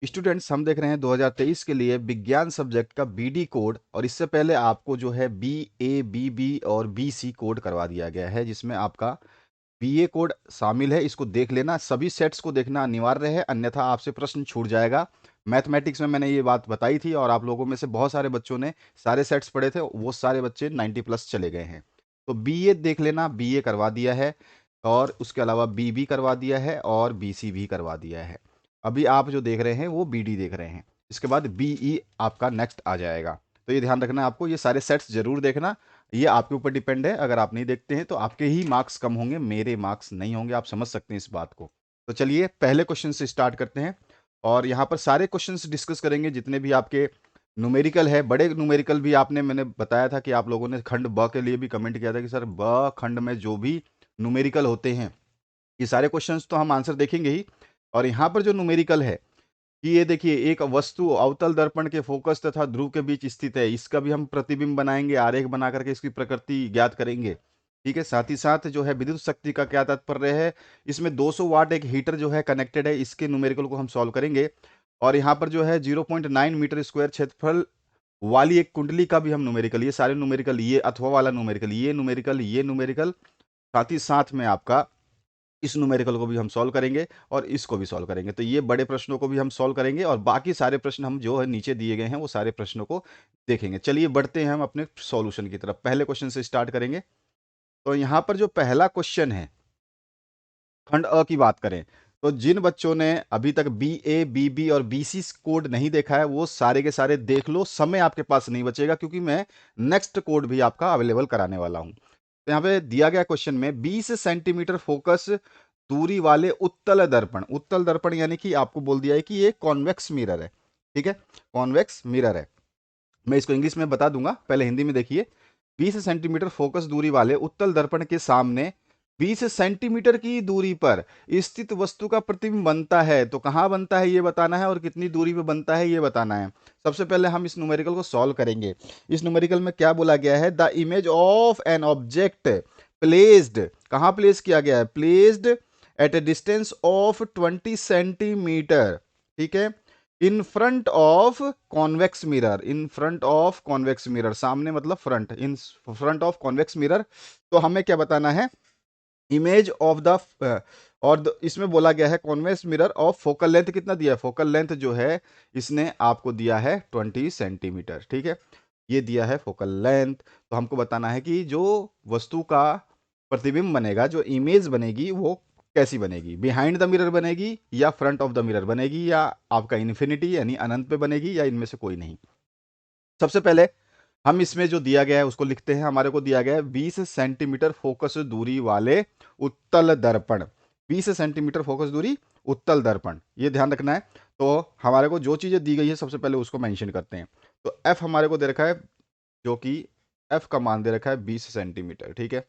Students, हम देख रहे हैं 2023 के लिए विज्ञान सब्जेक्ट का बीडी कोड। और इससे पहले आपको जो है बी ए बी बी और बी सी कोड करवा दिया गया है, जिसमें आपका बी ए कोड शामिल है। इसको देख लेना, सभी सेट्स को देखना अनिवार्य है, अन्यथा आपसे प्रश्न छूट जाएगा। मैथमेटिक्स में मैंने ये बात बताई थी और आप लोगों में से बहुत सारे बच्चों ने सारे सेट्स पढ़े थे, वो सारे बच्चे 90 प्लस चले गए हैं। तो बी ए देख लेना, बी ए करवा दिया है और उसके अलावा बी बी करवा दिया है और बी सी भी करवा दिया है। अभी आप जो देख रहे हैं वो बी डी देख रहे हैं, इसके बाद बी ई आपका नेक्स्ट आ जाएगा। तो ये ध्यान रखना है आपको, ये सारे सेट्स जरूर देखना। ये आपके ऊपर डिपेंड है, अगर आप नहीं देखते हैं तो आपके ही मार्क्स कम होंगे, मेरे मार्क्स नहीं होंगे। आप समझ सकते हैं इस बात को। तो चलिए पहले क्वेश्चन से स्टार्ट करते हैं और यहाँ पर सारे क्वेश्चंस डिस्कस करेंगे जितने भी आपके न्यूमेरिकल है। बड़े न्यूमेरिकल भी आपने, मैंने बताया था कि आप लोगों ने खंड ब के लिए भी कमेंट किया था कि सर ब खंड में जो भी न्यूमेरिकल होते हैं ये सारे क्वेश्चंस तो हम आंसर देखेंगे ही। और यहाँ पर जो न्यूमेरिकल है कि ये देखिए, एक वस्तु अवतल दर्पण के फोकस तथा ध्रुव के बीच स्थित है, इसका भी हम प्रतिबिंब बनाएंगे, आरेख बना करके इसकी प्रकृति ज्ञात करेंगे। ठीक है, साथ ही साथ जो है विद्युत शक्ति का क्या तात्पर्य है, इसमें 200 वाट एक हीटर जो है कनेक्टेड है, इसके न्यूमेरिकल को हम सॉल्व करेंगे। और यहाँ पर जो है 0.9 मीटर स्क्वायर क्षेत्रफल वाली एक कुंडली का भी हम न्यूमेरिकल, ये सारे न्यूमेरिकल, ये अथवा वाला न्यूमेरिकल, ये न्यूमेरिकल, ये न्यूमेरिकल, साथ ही साथ में आपका इस न्यूमेरिकल को भी हम सॉल्व करेंगे और इसको भी सॉल्व करेंगे। तो ये बड़े प्रश्नों को भी हम सॉल्व करेंगे और बाकी सारे प्रश्न हम जो है नीचे दिए गए हैं वो सारे प्रश्नों को देखेंगे। चलिए बढ़ते हैं हम अपने सॉल्यूशन की तरफ। पहले क्वेश्चन से स्टार्ट करेंगे। तो यहाँ पर जो पहला क्वेश्चन है, खंड अ की बात करें तो जिन बच्चों ने अभी तक बी ए बी बी और बी सी कोड नहीं देखा है वो सारे के सारे देख लो, समय आपके पास नहीं बचेगा क्योंकि मैं नेक्स्ट कोड भी आपका अवेलेबल कराने वाला हूं। तो यहाँ पे दिया गया क्वेश्चन में 20 सेंटीमीटर फोकस दूरी वाले उत्तल दर्पण, उत्तल दर्पण यानी कि आपको बोल दिया है कि ये कॉन्वेक्स मिरर है। ठीक है, कॉन्वेक्स मिरर है। मैं इसको इंग्लिश में बता दूंगा, पहले हिंदी में देखिए। 20 सेंटीमीटर फोकस दूरी वाले उत्तल दर्पण के सामने 20 सेंटीमीटर की दूरी पर स्थित वस्तु का प्रतिबिंब बनता है। तो कहां बनता है ये बताना है और कितनी दूरी पे बनता है ये बताना है। सबसे पहले हम इस न्यूमेरिकल को सॉल्व करेंगे। इस न्यूमेरिकल में क्या बोला गया है, the image of an object placed, कहां प्लेस किया गया है, placed at A distance of 20 centimetre, ठीक है, in front of convex mirror, in front of convex mirror, सामने मतलब front, in front of convex mirror. तो हमें क्या बताना है, इमेज ऑफ द, और इसमें बोला गया है convex mirror of focal length कितना दिया है, फोकल लेंथ जो है इसने आपको दिया है 20 सेंटीमीटर। ठीक है, ये दिया है फोकल लेंथ। तो हमको बताना है कि जो वस्तु का प्रतिबिंब बनेगा, जो इमेज बनेगी वो कैसी बनेगी, बिहाइंड द मिरर बनेगी या फ्रंट ऑफ द मिरर बनेगी या आपका इन्फिनिटी यानी अनंत पे बनेगी या इनमें से कोई नहीं। सबसे पहले हम इसमें जो दिया गया है उसको लिखते हैं। हमारे को दिया गया है 20 सेंटीमीटर फोकस दूरी वाले उत्तल दर्पण, 20 सेंटीमीटर फोकस दूरी उत्तल दर्पण, ये ध्यान रखना है। तो हमारे को जो चीजें दी गई है सबसे पहले उसको मेंशन करते हैं। तो एफ हमारे को दे रखा है, जो कि एफ का मान दे रखा है 20 सेंटीमीटर। ठीक है,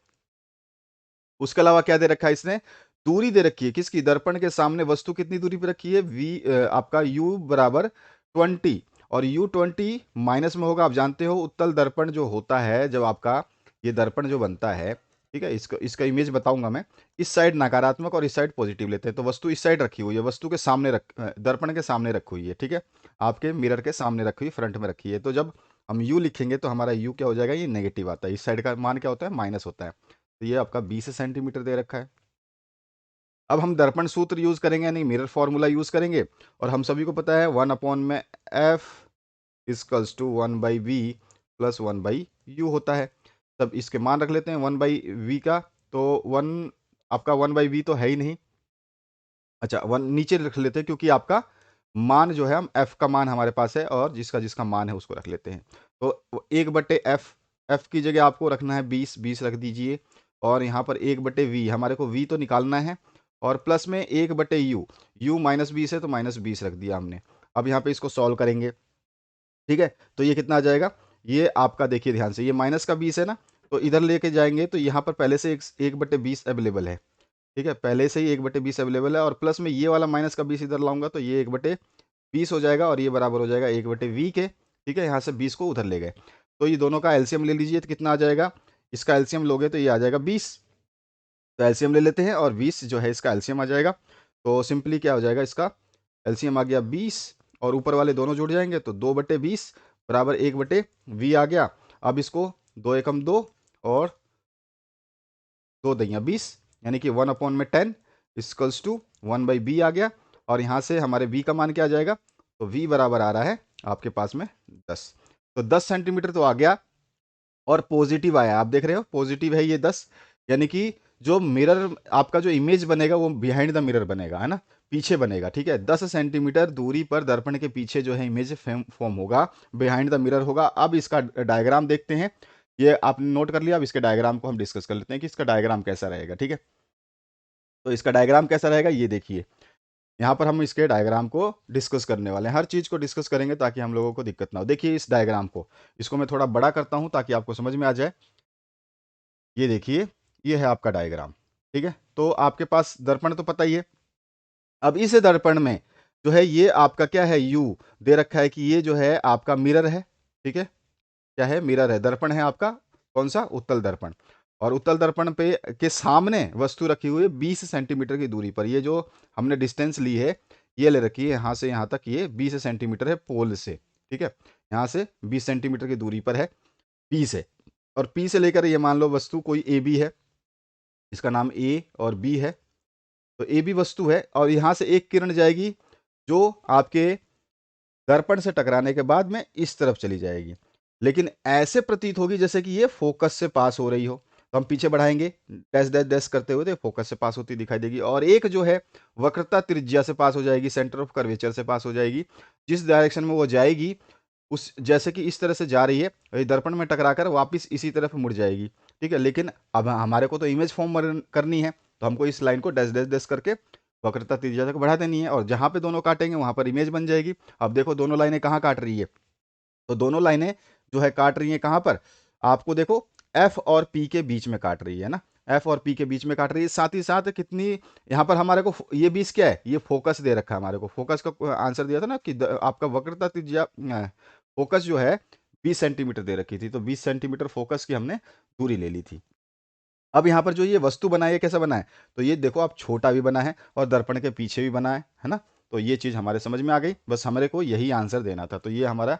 उसके अलावा क्या दे रखा है इसने, दूरी दे रखी है किसकी, दर्पण के सामने वस्तु कितनी दूरी पे रखी है, आपका u बराबर 20, और u 20 माइनस में होगा। आप जानते हो उत्तल दर्पण जो होता है, जब आपका ये दर्पण जो बनता है, ठीक है, इसका इमेज बताऊंगा मैं। इस साइड नकारात्मक और इस साइड पॉजिटिव लेते हैं। तो वस्तु इस साइड रखी हुई है, वस्तु के सामने दर्पण के सामने रखी हुई है। ठीक है, आपके मिरर के सामने रखी हुई, फ्रंट में रखी है। तो जब हम u लिखेंगे तो हमारा u क्या हो जाएगा, ये नेगेटिव आता है, इस साइड का मान क्या होता है, माइनस होता है। तो ये आपका 20 सेंटीमीटर दे रखा है। अब हम दर्पण सूत्र यूज करेंगे यानी मिरर फॉर्मूला यूज करेंगे। और हम सभी को पता है 1 में F equals to 1/v plus 1/u होता है। तब इसके मान रख लेते हैं 1/v का। तो 1 आपका 1/v तो है ही नहीं, अच्छा 1 नीचे रख लेते हैं क्योंकि आपका मान जो है, हम f का मान हमारे पास है और जिसका जिसका मान है उसको रख लेते हैं। तो 1/f, f की जगह आपको रखना है 20, 20 रख दीजिए। और यहाँ पर 1/v, हमारे को v तो निकालना है, और प्लस में 1/u, u -20 है तो -20 रख दिया हमने। अब यहाँ पे इसको सॉल्व करेंगे। ठीक है, तो ये कितना आ जाएगा, ये आपका देखिए ध्यान से, ये माइनस का 20 है ना, तो इधर लेके जाएंगे तो यहाँ पर पहले से 1/20 अवेलेबल है। ठीक है, पहले से ही 1/20 अवेलेबल है, और प्लस में ये वाला माइनस का 20 इधर लाऊंगा तो ये 1/20 हो जाएगा और ये बराबर हो जाएगा 1/v के। ठीक है, यहाँ से 20 को उधर ले गए। तो ये दोनों का एलसीएम ले लीजिए तो कितना आ जाएगा, इसका एलसीएम लोगे तो ये आ जाएगा 20। तो एलसीएम ले लेते हैं और 20 जो है इसका एलसीएम आ जाएगा। तो सिंपली क्या हो जाएगा, इसका एलसीएम आ गया 20 और ऊपर वाले दोनों जुड़ जाएंगे तो 2/20 बराबर 1/v आ गया। अब इसको 2 एकम 2 और 2 × 20 यानी कि 1/10 इक्वल्स टू 1/b आ गया। और यहाँ से हमारे v का मान क्या आ जाएगा, तो v बराबर आ रहा है आपके पास में 10। तो 10 सेंटीमीटर तो आ गया और पॉजिटिव आया, आप देख रहे हो पॉजिटिव है ये 10, यानी कि जो मिरर आपका जो इमेज बनेगा वो बिहाइंड द मिरर बनेगा, है ना, पीछे बनेगा। ठीक है, 10 सेंटीमीटर दूरी पर दर्पण के पीछे जो है इमेज फॉर्म होगा, बिहाइंड द मिरर होगा। अब इसका डायग्राम देखते हैं, ये आपने नोट कर लिया। अब इसके डायग्राम को हम डिस्कस कर लेते हैं कि इसका डायग्राम कैसा रहेगा। ठीक है, तो इसका डायग्राम कैसा रहेगा ये देखिए, यहाँ पर हम इसके डायग्राम को डिस्कस करने वाले हैं, हर चीज़ को डिस्कस करेंगे ताकि हम लोगों को दिक्कत ना हो। देखिए इस डायग्राम को, इसको मैं थोड़ा बड़ा करता हूँ ताकि आपको समझ में आ जाए। ये देखिए, ये है आपका डायग्राम। ठीक है, तो आपके पास दर्पण तो पता ही है। अब इस दर्पण में जो है ये आपका क्या है, यू दे रखा है कि ये जो है आपका मिरर है। ठीक है, क्या है, मिरर है, दर्पण है आपका कौन सा, उत्तल दर्पण। और उत्तल दर्पण पे के सामने वस्तु रखी हुई है 20 सेंटीमीटर की दूरी पर। ये जो हमने डिस्टेंस ली है ये ले रखी है यहाँ से यहाँ तक, ये 20 सेंटीमीटर है पोल से। ठीक है, यहाँ से 20 सेंटीमीटर की दूरी पर है पी से। और पी से लेकर ये मान लो वस्तु कोई ए बी है, इसका नाम ए और बी है। तो ए बी वस्तु है और यहाँ से एक किरण जाएगी जो आपके दर्पण से टकराने के बाद में इस तरफ चली जाएगी, लेकिन ऐसे प्रतीत होगी जैसे कि ये फोकस से पास हो रही हो। तो हम पीछे बढ़ाएंगे डैश डैश डैश करते हुए, तो फोकस से पास होती दिखाई देगी। और एक जो है वक्रता त्रिज्या से पास हो जाएगी, सेंटर ऑफ कर्वेचर से पास हो जाएगी। जिस डायरेक्शन में वो जाएगी उस, जैसे कि इस तरह से जा रही है, ये दर्पण में टकराकर वापस इसी तरफ मुड़ जाएगी। ठीक है, लेकिन अब हमारे को तो इमेज फॉर्म करनी है, तो हमको इस लाइन को डैश डैश डैश करके वक्रता त्रिज्या तक बढ़ा देनी है, और जहां पे दोनों काटेंगे वहां पर इमेज बन जाएगी। अब देखो दोनों लाइनें कहाँ काट रही है, तो दोनों लाइनें जो है काट रही है कहाँ पर, आपको देखो एफ और पी के बीच में काट रही है ना, एफ और पी के बीच में काट रही है। साथ ही साथ कितनी यहाँ पर हमारे को ये बीच क्या है, ये फोकस दे रखा है हमारे को, फोकस का आंसर दिया था ना कि आपका वक्रता त्रिज्या फोकस जो है 20 सेंटीमीटर दे रखी थी, तो 20 सेंटीमीटर फोकस की हमने दूरी ले ली थी। अब यहाँ पर जो ये वस्तु बना है कैसा बना है, तो ये देखो आप छोटा भी बना है और दर्पण के पीछे भी बना है ना। तो ये चीज़ हमारे समझ में आ गई, बस हमारे को यही आंसर देना था। तो ये हमारा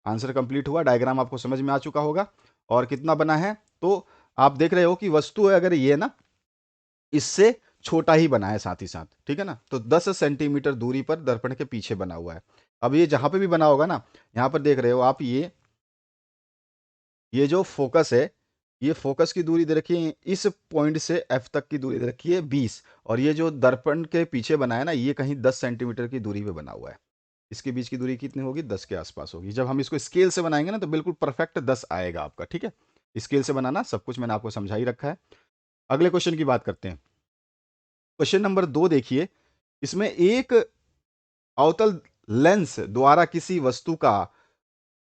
आंसर कंप्लीट हुआ, डायग्राम आपको समझ में आ चुका होगा। और कितना बना है, तो आप देख रहे हो कि वस्तु है अगर ये ना इससे छोटा ही बना है साथ ही साथ। ठीक है ना, तो 10 सेंटीमीटर दूरी पर दर्पण के पीछे बना हुआ है। अब ये जहां पे भी बना होगा ना, यहाँ पर देख रहे हो आप, ये जो फोकस है, ये फोकस की दूरी दे रखी है, इस पॉइंट से एफ तक की दूरी दे रखी है 20। और ये जो दर्पण के पीछे बना है ना, ये कहीं 10 सेंटीमीटर की दूरी पे बना हुआ है। इसके बीच की दूरी कितनी होगी, 10 के आसपास होगी। जब हम इसको स्केल से बनाएंगे ना तो बिल्कुल परफेक्ट 10 आएगा आपका। ठीक है, स्केल से बनाना सब कुछ मैंने आपको समझा ही रखा है। अगले क्वेश्चन की बात करते हैं। क्वेश्चन नंबर 2 देखिए, इसमें एक अवतल लेंस द्वारा किसी वस्तु का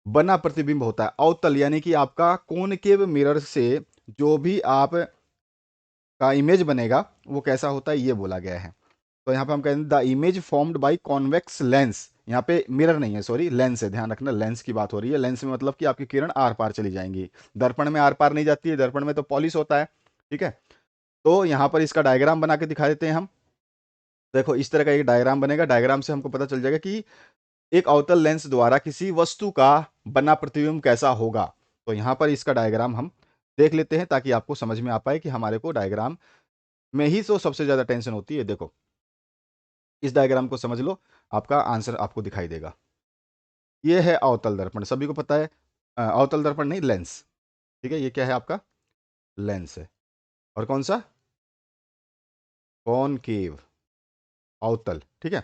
बना प्रतिबिंब होता है। अवतल यानी कि आपका कोनकेव मिरर से जो भी आप का इमेज बनेगा वो कैसा होता है ये बोला गया है। तो यहाँ पे हम कहते हैं the image formed by convex lens, यहाँ पे मिरर नहीं है सॉरी लेंस है, ध्यान रखना लेंस की बात हो रही है। लेंस में मतलब कि आपकी किरण आर पार चली जाएंगी, दर्पण में आर पार नहीं जाती है, दर्पण में तो पॉलिश होता है। ठीक है, तो यहाँ पर इसका डायग्राम बना के दिखा देते हैं हम। देखो इस तरह का एक डायग्राम बनेगा, डायग्राम से हमको पता चल जाएगा कि एक अवतल लेंस द्वारा किसी वस्तु का बना प्रतिबिंब कैसा होगा। तो यहाँ पर इसका डायग्राम हम देख लेते हैं ताकि आपको समझ में आ पाए कि हमारे को डायग्राम में ही तो सबसे ज्यादा टेंशन होती है। देखो इस डायग्राम को समझ लो, आपका आंसर आपको दिखाई देगा। ये है अवतल दर्पण, सभी को पता है अवतल दर्पण नहीं लेंस। ठीक है, ये क्या है आपका लेंस है। और कौन सा, कॉनकेव अवतल। ठीक है,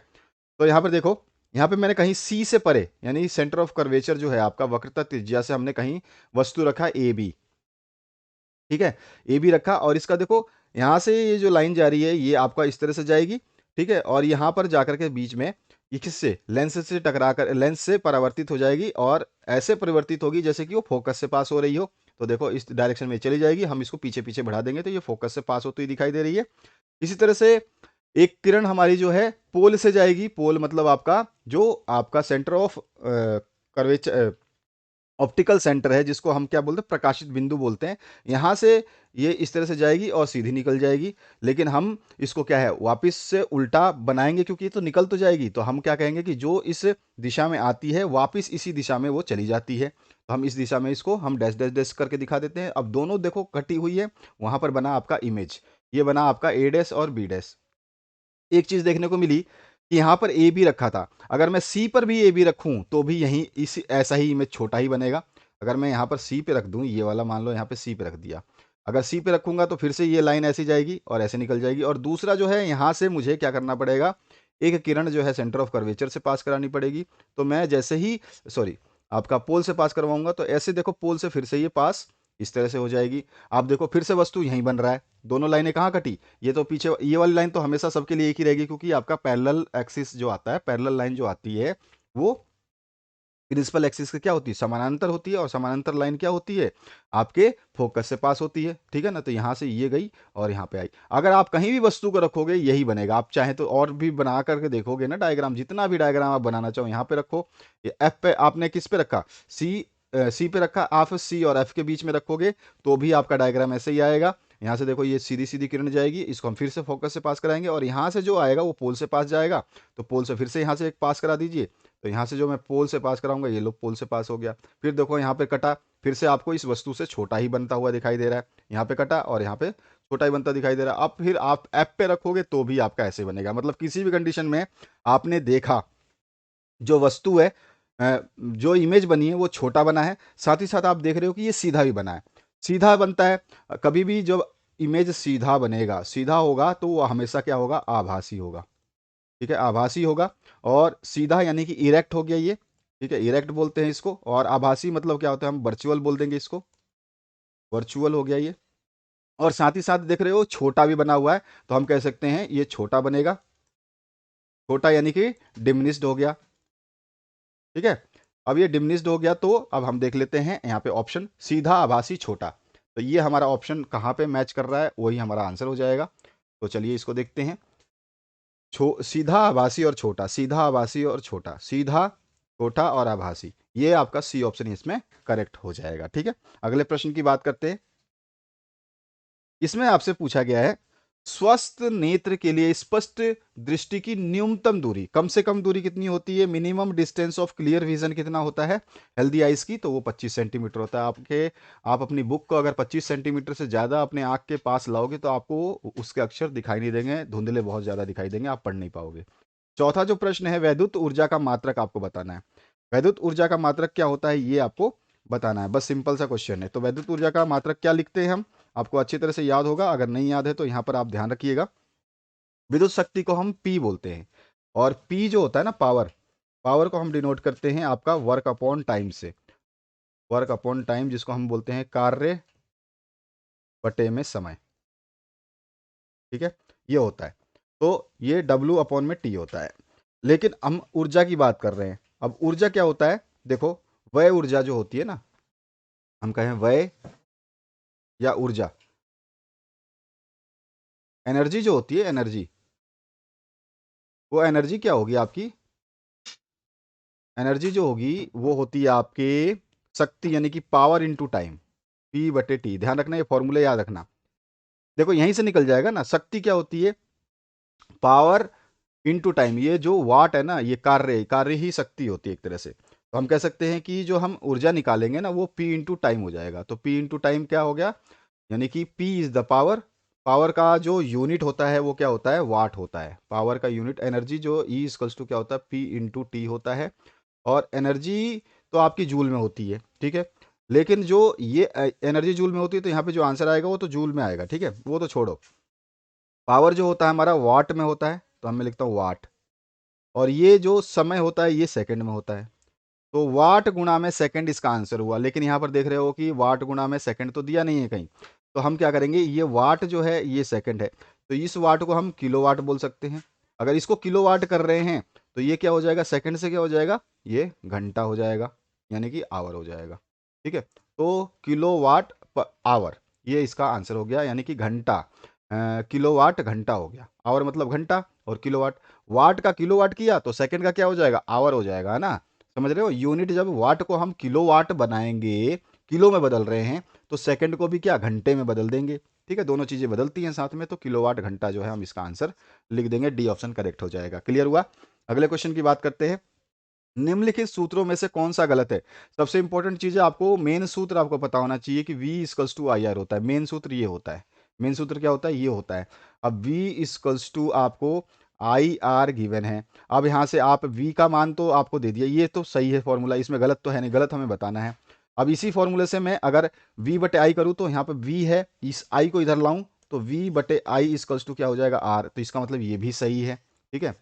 तो यहाँ पर देखो, यहाँ पे मैंने कहीं सी से परे यानी सेंटर ऑफ कर्वेचर जो है आपका वक्रता त्रिज्या से हमने कहीं वस्तु रखा ए बी। ठीक है, ए बी रखा और इसका देखो यहाँ से ये जो लाइन जा रही है ये आपका इस तरह से जाएगी। ठीक है, और यहाँ पर जाकर के बीच में ये किससे, लेंस से टकरा कर लेंस से परावर्तित हो जाएगी और ऐसे परिवर्तित होगी जैसे कि वो फोकस से पास हो रही हो। तो देखो इस डायरेक्शन में चली जाएगी, हम इसको पीछे पीछे बढ़ा देंगे तो ये फोकस से पास होती हुई दिखाई दे रही है। इसी तरह से एक किरण हमारी जो है पोल से जाएगी, पोल मतलब आपका जो आपका centre of curvature optical centre है, जिसको हम क्या बोलते हैं, प्रकाशित बिंदु बोलते हैं। यहाँ से ये इस तरह से जाएगी और सीधी निकल जाएगी, लेकिन हम इसको क्या है वापस से उल्टा बनाएंगे, क्योंकि ये तो निकल तो जाएगी, तो हम क्या कहेंगे कि जो इस दिशा में आती है वापस इसी दिशा में वो चली जाती है। तो हम इस दिशा में इसको हम डैश डैश डैश करके दिखा देते हैं। अब दोनों देखो कटी हुई है, वहां पर बना आपका इमेज, ये बना आपका ए डैश और बी डैश। एक चीज देखने को मिली कि यहाँ पर ए बी रखा था, अगर मैं सी पर भी ए बी रखूं तो भी यही इस ऐसा ही इमेज छोटा ही बनेगा। अगर मैं यहाँ पर सी पे रख दूं, ये वाला मान लो यहाँ पे सी पे रख दिया, अगर सी पे रखूंगा तो फिर से ये लाइन ऐसी जाएगी और ऐसे निकल जाएगी। और दूसरा जो है, यहाँ से मुझे क्या करना पड़ेगा, एक किरण जो है सेंटर ऑफ कर्वेचर से पास करानी पड़ेगी। तो मैं जैसे ही, सॉरी, आपका पोल से पास करवाऊंगा तो ऐसे देखो पोल से फिर से ये पास इस तरह से हो जाएगी। आप देखो फिर से वस्तु यहीं बन रहा है, दोनों लाइनें कहाँ कटी, ये तो पीछे ये वाली लाइन तो हमेशा सबके लिए एक ही रहेगी, क्योंकि आपका पैरेलल एक्सिस जो आता है, पैरेलल लाइन जो आती है वो प्रिंसिपल एक्सिस के क्या होती है, समानांतर होती है। और समानांतर लाइन क्या होती है, आपके फोकस से पास होती है, ठीक है ना। तो यहाँ से ये गई और यहाँ पे आई। अगर आप कहीं भी वस्तु को रखोगे यही बनेगा। आप चाहे तो और भी बना करके देखोगे ना डायग्राम, जितना भी डायग्राम आप बनाना चाहो यहाँ पे रखो। ये एफ पे आपने किस पे रखा, सी पे रखा, आप सी और एफ के बीच में रखोगे तो भी आपका डायग्राम ऐसे ही आएगा। यहाँ से देखो ये सीधी सीधी किरण जाएगी, इसको हम फिर से फोकस से पास कराएंगे और यहाँ से जो आएगा वो पोल से पास जाएगा। तो पोल से फिर से यहाँ से एक पास करा दीजिए, तो यहाँ से जो मैं पोल से पास कराऊंगा ये लो पोल से पास हो गया। फिर देखो यहाँ पे कटा, फिर से आपको इस वस्तु से छोटा ही बनता हुआ दिखाई दे रहा है। यहाँ पे कटा और यहाँ पे छोटा ही बनता दिखाई दे रहा है। अब फिर आप ऐप पे रखोगे तो भी आपका ऐसे बनेगा। मतलब किसी भी कंडीशन में आपने देखा जो वस्तु है, जो इमेज बनी है वो छोटा बना है, साथ ही साथ आप देख रहे हो कि ये सीधा भी बना है। सीधा बनता है, कभी भी जब इमेज सीधा बनेगा, सीधा होगा तो वो हमेशा क्या होगा, आभासी होगा, ठीक है, आभासी होगा। और सीधा यानी कि इरेक्ट हो गया ये, ठीक है, इरेक्ट बोलते हैं इसको। और आभासी मतलब क्या होता है, हम वर्चुअल बोल देंगे इसको, वर्चुअल हो गया ये। और साथ ही साथ देख रहे हो छोटा भी बना हुआ है, तो हम कह सकते हैं ये छोटा बनेगा, छोटा यानी कि डिमिनिश्ड हो गया, ठीक है। अब ये डिमिनिश्ड हो गया, तो अब हम देख लेते हैं यहाँ पे ऑप्शन सीधा आभासी छोटा। तो ये हमारा ऑप्शन कहाँ पे मैच कर रहा है, वही हमारा आंसर हो जाएगा। तो चलिए इसको देखते हैं। सीधा आभासी और छोटा, सीधा आभासी और छोटा, सीधा छोटा और आभासी, ये आपका सी ऑप्शन इसमें करेक्ट हो जाएगा, ठीक है। अगले प्रश्न की बात करते हैं। इसमें आपसे पूछा गया है, स्वस्थ नेत्र के लिए स्पष्ट दृष्टि की न्यूनतम दूरी, कम से कम दूरी कितनी होती है, minimum distance of clear vision कितना होता है हेल्दी आइज की, तो वो 25 सेंटीमीटर होता है। आप अपनी बुक को अगर 25 सेंटीमीटर से ज़्यादा अपने आँख के पास लाओगे तो आपको उसके अक्षर दिखाई नहीं देंगे, धुंधले बहुत ज़्यादा दिखाई देंगे, आप पढ़ नहीं पाओगे। चौथा जो प्रश्न है, वैद्युत ऊर्जा का मात्रक आपको बताना है। वैद्युत ऊर्जा का मात्रक क्या होता है ये आपको बताना है, बस सिंपल सा क्वेश्चन है। तो वैद्युत ऊर्जा का मात्रक क्या लिखते हैं हम, आपको अच्छी तरह से याद होगा, अगर नहीं याद है तो यहाँ पर आप ध्यान रखिएगा। विद्युत शक्ति को हम पी बोलते हैं, और पी जो होता है ना पावर, पावर को हम डिनोट करते हैं आपका वर्क अपॉन टाइम से, वर्क अपॉन टाइम, जिसको हम बोलते हैं कार्य बटे में समय, ठीक है, ये होता है। तो ये डब्ल्यू अपॉन में टी होता है। लेकिन हम ऊर्जा की बात कर रहे हैं। अब ऊर्जा क्या होता है, देखो वह ऊर्जा जो होती है ना, हम कहें वह या ऊर्जा, एनर्जी जो होती है, एनर्जी, वो एनर्जी क्या होगी आपकी, एनर्जी जो होगी वो होती है आपके शक्ति, यानी कि पावर इनटू टाइम, पी बटे टी। ध्यान रखना, ये फॉर्मूला याद रखना। देखो यहीं से निकल जाएगा ना, शक्ति क्या होती है, पावर इनटू टाइम। ये जो वाट है ना, ये कार्य, कार्य ही शक्ति होती है एक तरह से। तो हम कह सकते हैं कि जो हम ऊर्जा निकालेंगे ना वो पी इंटू टाइम हो जाएगा। तो पी इंटू टाइम क्या हो गया, यानी कि P is the power, power का जो यूनिट होता है वो क्या होता है, वाट होता है। पावर का यूनिट एनर्जी जो ई इक्वल्स टू क्या होता है, पी इंटू टी होता है। और एनर्जी तो आपकी जूल में होती है, ठीक है। लेकिन जो ये एनर्जी जूल में होती है, तो यहाँ पे जो आंसर आएगा वो तो जूल में आएगा, ठीक है, वो तो छोड़ो। पावर जो होता है हमारा वाट में होता है, तो हम मैं लिखता हूँ वाट। और ये जो समय होता है ये सेकंड में होता है। तो वाट गुणा में सेकंड इसका आंसर हुआ। लेकिन यहाँ पर देख रहे हो कि वाट गुणा में सेकंड तो दिया नहीं है कहीं। तो हम क्या करेंगे, ये वाट जो है ये सेकंड है, तो इस वाट को हम किलोवाट बोल सकते हैं। अगर इसको किलोवाट कर रहे हैं तो ये क्या हो जाएगा, सेकंड से क्या हो जाएगा, ये घंटा हो जाएगा, यानी कि आवर हो जाएगा, ठीक है। तो किलोवाट आवर, ये इसका आंसर हो गया, यानी कि घंटा। किलोवाट घंटा हो गया, आवर मतलब घंटा, और किलोवाट, वाट का किलोवाट किया तो सेकंड का क्या हो जाएगा, आवर हो जाएगा, है ना। समझ रहे हो, यूनिट जब वाट को हम किलोवाट बनाएंगे, किलो में बदल रहे हैं, तो सेकंड को भी क्या घंटे में बदल देंगे। ठीक है, दोनों चीजें बदलती हैं साथ में, तो किलोवाट घंटा जो है हम इसका आंसर लिख देंगे, डी ऑप्शन करेक्ट हो जाएगा। क्लियर हुआ। अगले क्वेश्चन की बात करते हैं। निम्नलिखित सूत्रों में से कौन सा गलत है। सबसे इंपॉर्टेंट चीज है, आपको मेन सूत्र आपको पता होना चाहिए कि V equals to I R होता है। मेन सूत्र ये होता है। मेन सूत्र क्या होता है, ये होता है। अब V इक्वल्स टू आपको आई आर गिवन है। अब यहाँ से आप V का मान तो आपको दे दिया, ये तो सही है फॉर्मूला, इसमें गलत तो है नहीं, गलत हमें बताना है। अब इसी फॉर्मूले से मैं अगर V बटे आई करूँ, तो यहाँ पे V है, इस I को इधर लाऊं तो V बटे आई इक्वल्स टू क्या हो जाएगा, R। तो इसका मतलब ये भी सही है। ठीक है।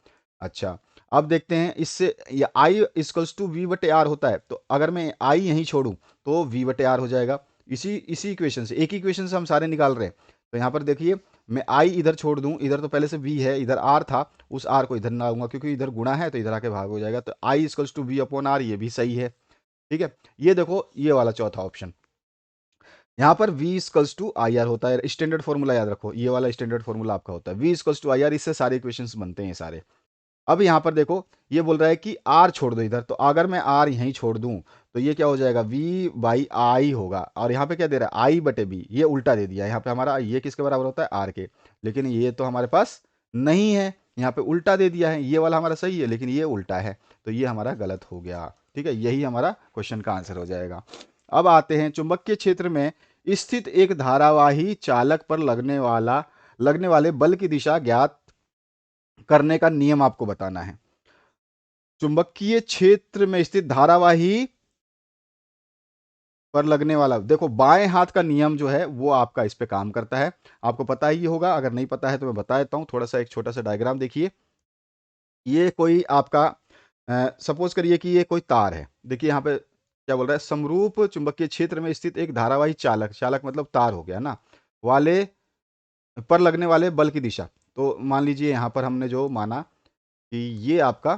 अच्छा, अब देखते हैं इससे, ये आई इक्वल्स टू वी बटे आर होता है, तो अगर मैं आई यहीं छोड़ूं तो वी बटे आर हो जाएगा। इसी इसी इक्वेशन से, एक इक्वेशन से हम सारे निकाल रहे हैं। तो यहाँ पर देखिए, मैं आई इधर छोड़ दूं, इधर तो पहले से वी है, इधर आर था, उस आर को इधर ना लाऊंगा क्योंकि इधर गुणा है, तो इधर आके भाग हो जाएगा। तो I equals to V upon R, ये भी सही है। ठीक है। ये देखो, ये वाला चौथा ऑप्शन, यहाँ पर v equals to I R होता है। स्टैंडर्ड फॉर्मूला याद रखो, ये वाला स्टैंडर्ड फॉर्मूला आपका होता है, v equals to I R, इससे सारे इक्वेशंस बनते हैं सारे। अब यहाँ पर देखो, ये बोल रहा है कि R छोड़ दो इधर, तो अगर मैं R यहीं छोड़ दूं तो ये क्या हो जाएगा, V बाई आई होगा। और यहाँ पे क्या दे रहा है, I बटे B, ये उल्टा दे दिया। यहाँ पे हमारा ये किसके बराबर होता है, R के, लेकिन ये तो हमारे पास नहीं है, यहाँ पे उल्टा दे दिया है। ये वाला हमारा सही है, लेकिन ये उल्टा है, तो ये हमारा गलत हो गया। ठीक है, यही हमारा क्वेश्चन का आंसर हो जाएगा। अब आते हैं, चुंबकीय क्षेत्र में स्थित एक धारावाही चालक पर लगने वाले बल की दिशा ज्ञात करने का नियम आपको बताना है। चुंबकीय क्षेत्र में स्थित धारावाही पर लगने वाला, देखो बाएं हाथ का नियम जो है वो आपका इस पे काम करता है। आपको पता ही होगा, अगर नहीं पता है तो मैं बता देता हूं। थोड़ा सा एक छोटा सा डायग्राम देखिए। ये कोई आपका सपोज करिए कि ये कोई तार है। देखिए यहाँ पे क्या बोल रहा है, समरूप चुंबकीय क्षेत्र में स्थित एक धारावाही चालक, चालक मतलब तार हो गया ना, वाले पर लगने वाले बल की दिशा। तो मान लीजिए यहाँ पर हमने जो माना कि ये आपका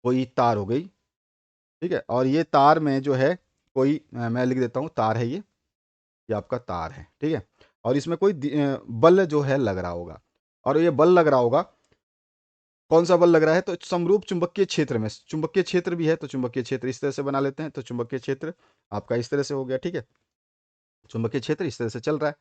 कोई तार हो गई। ठीक है, और ये तार में जो है कोई मैं लिख देता हूँ, तार है ये आपका तार है। ठीक है, और इसमें कोई बल जो है लग रहा होगा, और ये बल लग रहा होगा, कौन सा बल लग रहा है, तो समरूप चुंबकीय क्षेत्र में, चुंबकीय क्षेत्र भी है, तो चुंबकीय क्षेत्र इस तरह से बना लेते हैं। तो चुंबकीय क्षेत्र आपका इस तरह से हो गया। ठीक है, चुंबकीय क्षेत्र इस तरह से चल रहा है,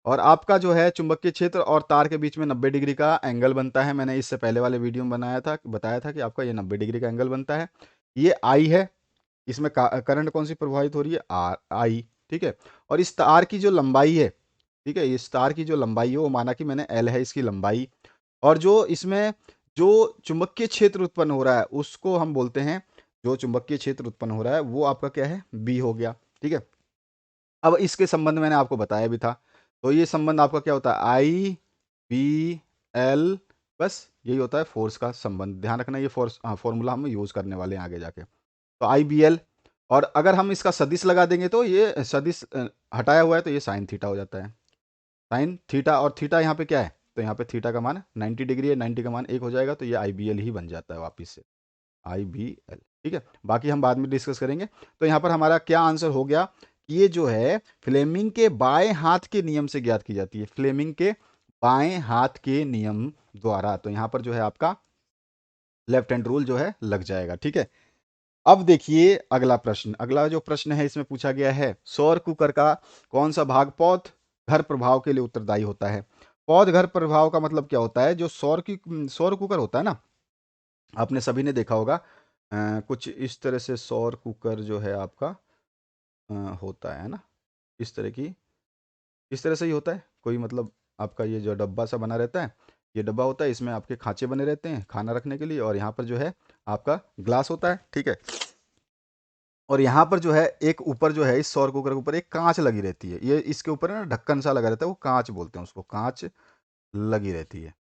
और आपका जो है चुंबकीय क्षेत्र और तार के बीच में 90 डिग्री का एंगल बनता है। मैंने इससे पहले वाले वीडियो में बताया था कि आपका ये 90 डिग्री का एंगल बनता है। ये आई है, इसमें करंट कौन सी प्रवाहित हो रही है, आर आई। ठीक है, और इस तार की जो लंबाई है, ठीक है, इस तार की जो लंबाई है वो माना कि मैंने एल है इसकी लंबाई, और जो इसमें जो चुंबकीय क्षेत्र उत्पन्न हो रहा है उसको हम बोलते हैं, जो चुंबकीय क्षेत्र उत्पन्न हो रहा है वो आपका क्या है, बी हो गया। ठीक है, अब इसके संबंध मैंने आपको बताया भी था। तो ये संबंध आपका क्या होता है, आई बी एल, बस यही होता है फोर्स का संबंध। ध्यान रखना, ये फोर्स फॉर्मूला हम यूज करने वाले हैं आगे जाके। तो आई बी एल, और अगर हम इसका सदिश लगा देंगे तो ये सदिश हटाया हुआ है तो ये साइन थीटा हो जाता है। साइन थीटा, और थीटा यहाँ पे क्या है, तो यहाँ पे थीटा का मान 90 डिग्री है, 90 का मान 1 हो जाएगा, तो ये आई बी एल ही बन जाता है वापिस से, आई बी एल। ठीक है, बाकी हम बाद में डिस्कस करेंगे। तो यहाँ पर हमारा क्या आंसर हो गया, ये जो है फ्लेमिंग के बाएं हाथ के नियम से ज्ञात की जाती है, फ्लेमिंग के बाएं हाथ के नियम द्वारा। तो यहाँ पर जो है आपका लेफ्ट हैंड रूल जो है लग जाएगा। ठीक है, अब देखिए अगला प्रश्न। अगला जो प्रश्न है इसमें पूछा गया है, सौर कुकर का कौन सा भाग पौध घर प्रभाव के लिए उत्तरदायी होता है। पौध घर प्रभाव का मतलब क्या होता है, जो सौर कुकर होता है ना, आपने सभी ने देखा होगा, कुछ इस तरह से सौर कुकर जो है आपका होता है ना, इस तरह की, इस तरह से ही होता है कोई, मतलब आपका ये जो डब्बा सा बना रहता है, ये डब्बा होता है, इसमें आपके खांचे बने रहते हैं खाना रखने के लिए, और यहाँ पर जो है आपका ग्लास होता है। ठीक है, और यहाँ पर जो है एक ऊपर जो है, इस सौर कुकर के ऊपर एक कांच लगी रहती है, ये इसके ऊपर है ना ढक्कन सा लगा रहता है, वो कांच बोलते हैं उसको, कांच लगी रहती है।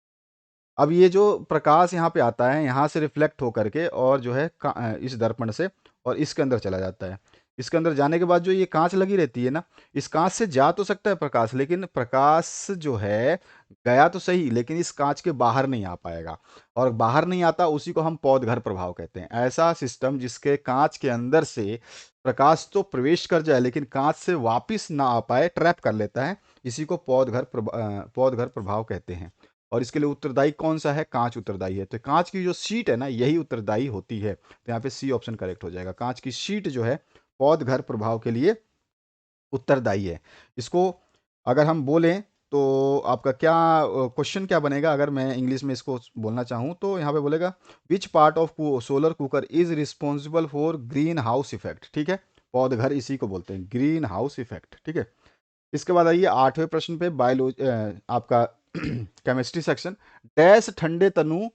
अब ये जो प्रकाश यहाँ पे आता है, यहाँ से रिफ्लेक्ट होकर के और जो है इस दर्पण से और इसके अंदर चला जाता है। इसके अंदर जाने के बाद जो ये कांच लगी रहती है ना, इस कांच से जा तो सकता है प्रकाश, लेकिन प्रकाश जो है गया तो सही, लेकिन इस कांच के बाहर नहीं आ पाएगा, और बाहर नहीं आता उसी को हम पौधघर प्रभाव कहते हैं। ऐसा सिस्टम जिसके कांच के अंदर से प्रकाश तो प्रवेश कर जाए लेकिन कांच से वापिस ना आ पाए, ट्रैप कर लेता है, इसी को पौधघर प्रभाव कहते हैं। और इसके लिए उत्तरदायी कौन सा है? कांच उत्तरदायी है। तो कांच की जो शीट है ना, यही उत्तरदायी होती है। तो यहाँ पे सी ऑप्शन करेक्ट हो जाएगा। कांच की शीट जो है पौध घर प्रभाव के लिए उत्तरदायी है। इसको अगर हम बोलें तो आपका क्या क्वेश्चन क्या बनेगा, अगर मैं इंग्लिश में इसको बोलना चाहूँ तो यहाँ पे बोलेगा which part of solar cooker is responsible for green house effect. ठीक है, पौध घर इसी को बोलते हैं, ग्रीन हाउस इफेक्ट। ठीक है, इसके बाद आइए 8वें प्रश्न पे, बायोलॉजी आपका केमिस्ट्री सेक्शन। डैश ठंडे तनु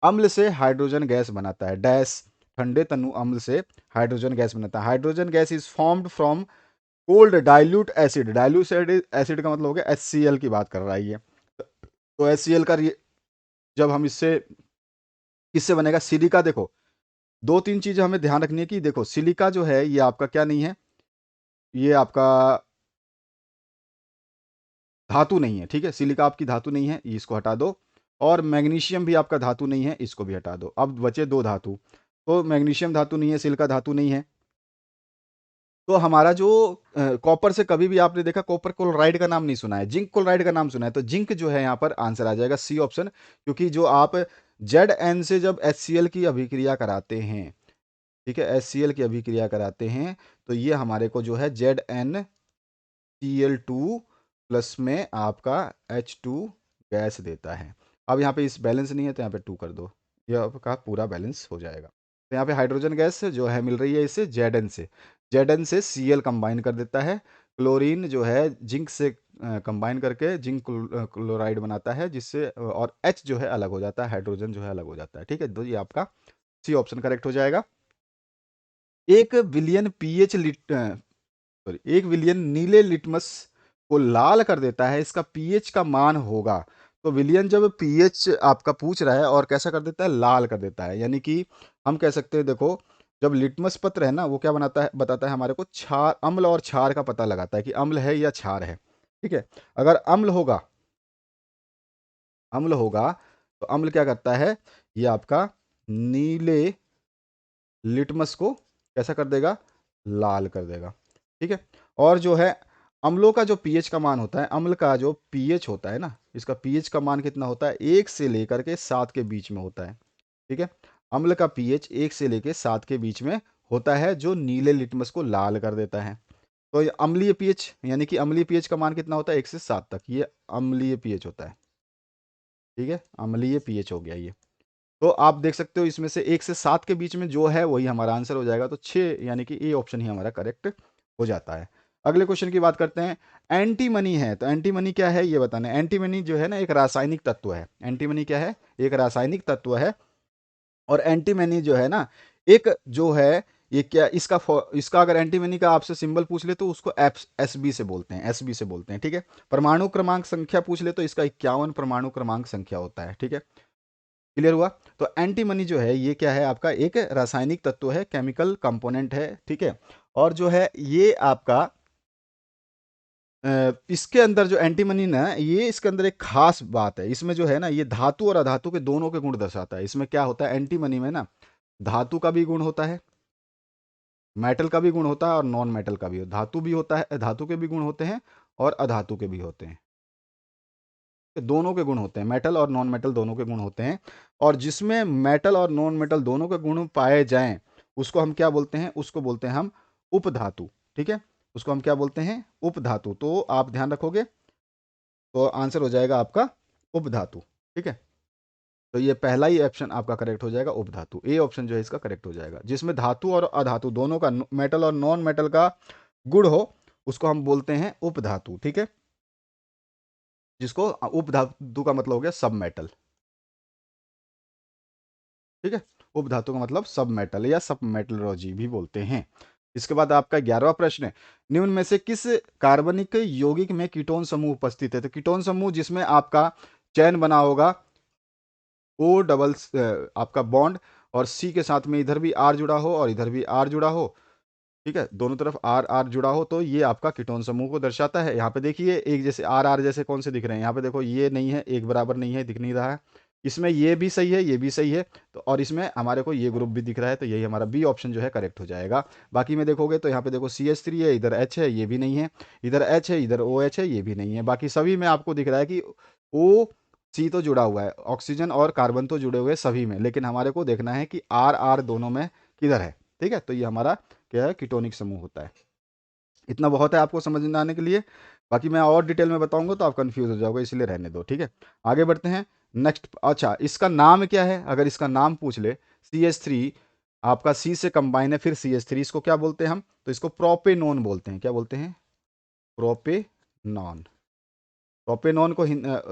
अम्ल से हाइड्रोजन गैस बनाता है। डैश ठंडे तनु अम्ल से हाइड्रोजन गैस बनाता है। Hydrogen gas is formed from cold dilute acid. Dilute acid का मतलब हो गया HCl की बात कर रहा है ये। तो HCl का जब हम इससे किससे बनेगा? सिलिका। देखो, दो तीन चीजें हमें ध्यान रखनी है कि देखो सिलिका जो है ये आपका क्या नहीं है, ये आपका धातु नहीं है। ठीक है, सिलिका आपकी धातु नहीं है, इसको हटा दो। और मैग्नीशियम भी आपका धातु नहीं है, इसको भी हटा दो। अब बचे दो धातु। तो मैग्नीशियम धातु नहीं है, सिलिका धातु नहीं है। तो हमारा जो कॉपर से कभी भी आपने देखा, कॉपर क्लोराइड का नाम नहीं सुना है, जिंक क्लोराइड का नाम सुना है। तो जिंक जो है यहाँ पर आंसर आ जाएगा सी ऑप्शन। क्योंकि जो आप Zn से जब HCl की अभिक्रिया कराते हैं, ठीक है, HCl की अभिक्रिया कराते हैं, तो ये हमारे को जो है ZnCl2 प्लस में आपका H2 गैस देता है। अब यहाँ पे इस बैलेंस नहीं है तो यहाँ पे 2 कर दो, ये आपका पूरा बैलेंस हो जाएगा। तो यहाँ पे हाइड्रोजन गैस जो है मिल रही है इससे Zn से, Zn से Cl कंबाइन कर देता है। क्लोरीन जो है जिंक से कंबाइन करके जिंक क्लोराइड बनाता है, जिससे और H जो है अलग हो जाता है, हाइड्रोजन जो है अलग हो जाता है। ठीक है, तो ये आपका सी ऑप्शन करेक्ट हो जाएगा। 1 बिलियन पीएच सॉरी 1 बिलियन नीले लिटमस को लाल कर देता है, इसका पीएच का मान होगा। तो विलियन जब पीएच आपका पूछ रहा है और कैसा कर देता है? लाल कर देता है। यानी कि हम कह सकते हैं, देखो जब लिटमस पत्र है ना, वो क्या बनाता है, बताता है हमारे को क्षार, अम्ल और क्षार का पता लगाता है कि अम्ल है या क्षार है। ठीक है, अगर अम्ल होगा, अम्ल होगा तो अम्ल क्या करता है, ये आपका नीले लिटमस को कैसा कर देगा? लाल कर देगा। ठीक है, और जो है अम्लों का जो पीएच का मान होता है, अम्ल का जो पीएच होता है ना, इसका पीएच का मान कितना होता है? 1 से लेकर के 7 के बीच में होता है। ठीक है, अम्ल का पीएच 1 से लेकर 7 के बीच में होता है, जो नीले लिटमस को लाल कर देता है। तो ये अम्लीय पीएच, यानी कि अम्लीय पीएच का मान कितना होता है? 1 से 7 तक, ये अम्लीय पीएच होता है। ठीक है, अम्लीय पीएच हो गया ये। तो आप देख सकते हो इसमें से 1 से 7 के बीच में जो है वही हमारा आंसर हो जाएगा। तो 6 यानी कि ए ऑप्शन ही हमारा करेक्ट हो जाता है। अगले क्वेश्चन की बात करते हैं। एंटीमनी है, तो एंटीमनी क्या है ये बताना है। एंटीमनी जो है ना, एक रासायनिक तत्व है। एंटीमनी क्या है? एक रासायनिक तत्व है। और एंटीमनी जो है ना, एक जो है ये क्या, इसका अगर एंटीमनी का आपसे सिंबल पूछ ले तो उसको एसबी से बोलते हैं, एसबी से बोलते हैं। ठीक है, परमाणु क्रमांक संख्या पूछ ले तो इसका 51 परमाणु क्रमांक संख्या होता है। ठीक है, क्लियर हुआ? तो एंटीमनी जो है ये क्या है? आपका एक रासायनिक तत्व है, केमिकल कंपोनेंट है। ठीक है, और जो है ये आपका इसके अंदर जो एंटीमनी ना, ये इसके अंदर एक खास बात है। इसमें जो है ना, ये धातु और अधातु के दोनों के गुण दर्शाता है। इसमें क्या होता है एंटीमनी में ना, धातु का भी गुण होता है, मेटल का भी गुण होता है और नॉन मेटल का भी। धातु भी होता है, धातु के भी गुण होते हैं और अधातु के भी होते हैं। दोनों के गुण होते हैं, मेटल और नॉन मेटल दोनों के गुण होते हैं। और जिसमें मेटल और नॉन मेटल दोनों के गुण पाए जाएं, उसको हम क्या बोलते हैं? उसको बोलते हैं हम उपधातु। ठीक है, उसको हम क्या बोलते हैं? उपधातु। तो आप ध्यान रखोगे तो आंसर हो जाएगा आपका उपधातु। ठीक है, तो ये पहला ही ऑप्शन आपका करेक्ट हो जाएगा, उपधातु। ए ऑप्शन जो है इसका करेक्ट हो जाएगा। जिसमें धातु और अधातु दोनों का, मेटल और नॉन मेटल का गुण हो, उसको हम बोलते हैं उपधातु। ठीक है, जिसको उपधातु का मतलब हो गया सब मेटल। ठीक है, उपधातु का मतलब सब मेटल या सब मेटलर्जी भी बोलते हैं। इसके बाद आपका 11वां प्रश्न है, निम्न में से किस कार्बनिक यौगिक में कीटोन समूह उपस्थित है? तो कीटोन समूह जिसमें आपका चैन बना होगा, ओ डबल आपका बॉन्ड, और सी के साथ में इधर भी आर जुड़ा हो और इधर भी आर जुड़ा हो। ठीक है, दोनों तरफ आर आर जुड़ा हो, तो ये आपका कीटोन समूह को दर्शाता है। यहाँ पे देखिए एक जैसे आर आर जैसे कौन से दिख रहे हैं? यहाँ पे देखो ये नहीं है, एक बराबर नहीं है, दिख नहीं रहा है। इसमें ये भी सही है, ये भी सही है, तो और इसमें हमारे को ये ग्रुप भी दिख रहा है, तो यही हमारा बी ऑप्शन जो है करेक्ट हो जाएगा। बाकी में देखोगे तो यहाँ पे देखो CH3 है, इधर H है, ये भी नहीं है, इधर H है, इधर OH है, ये भी नहीं है। बाकी सभी में आपको दिख रहा है कि O सी तो जुड़ा हुआ है, ऑक्सीजन और कार्बन तो जुड़े हुए हैं सभी में, लेकिन हमारे को देखना है कि आर आर दोनों में किधर है। ठीक है, तो ये हमारा क्या है, कीटोनिक समूह होता है। इतना बहुत है आपको समझ में आने के लिए, बाकी मैं और डिटेल में बताऊंगा तो आप कंफ्यूज हो जाओगे, इसलिए रहने दो। ठीक है, आगे बढ़ते हैं नेक्स्ट। अच्छा, इसका नाम क्या है, अगर इसका नाम पूछ ले, CH3 आपका सी से कंबाइन है फिर CH3, इसको क्या बोलते हैं हम, तो इसको प्रोपेनॉन बोलते हैं। क्या बोलते हैं, प्रोपेनॉन। प्रोपेनॉन को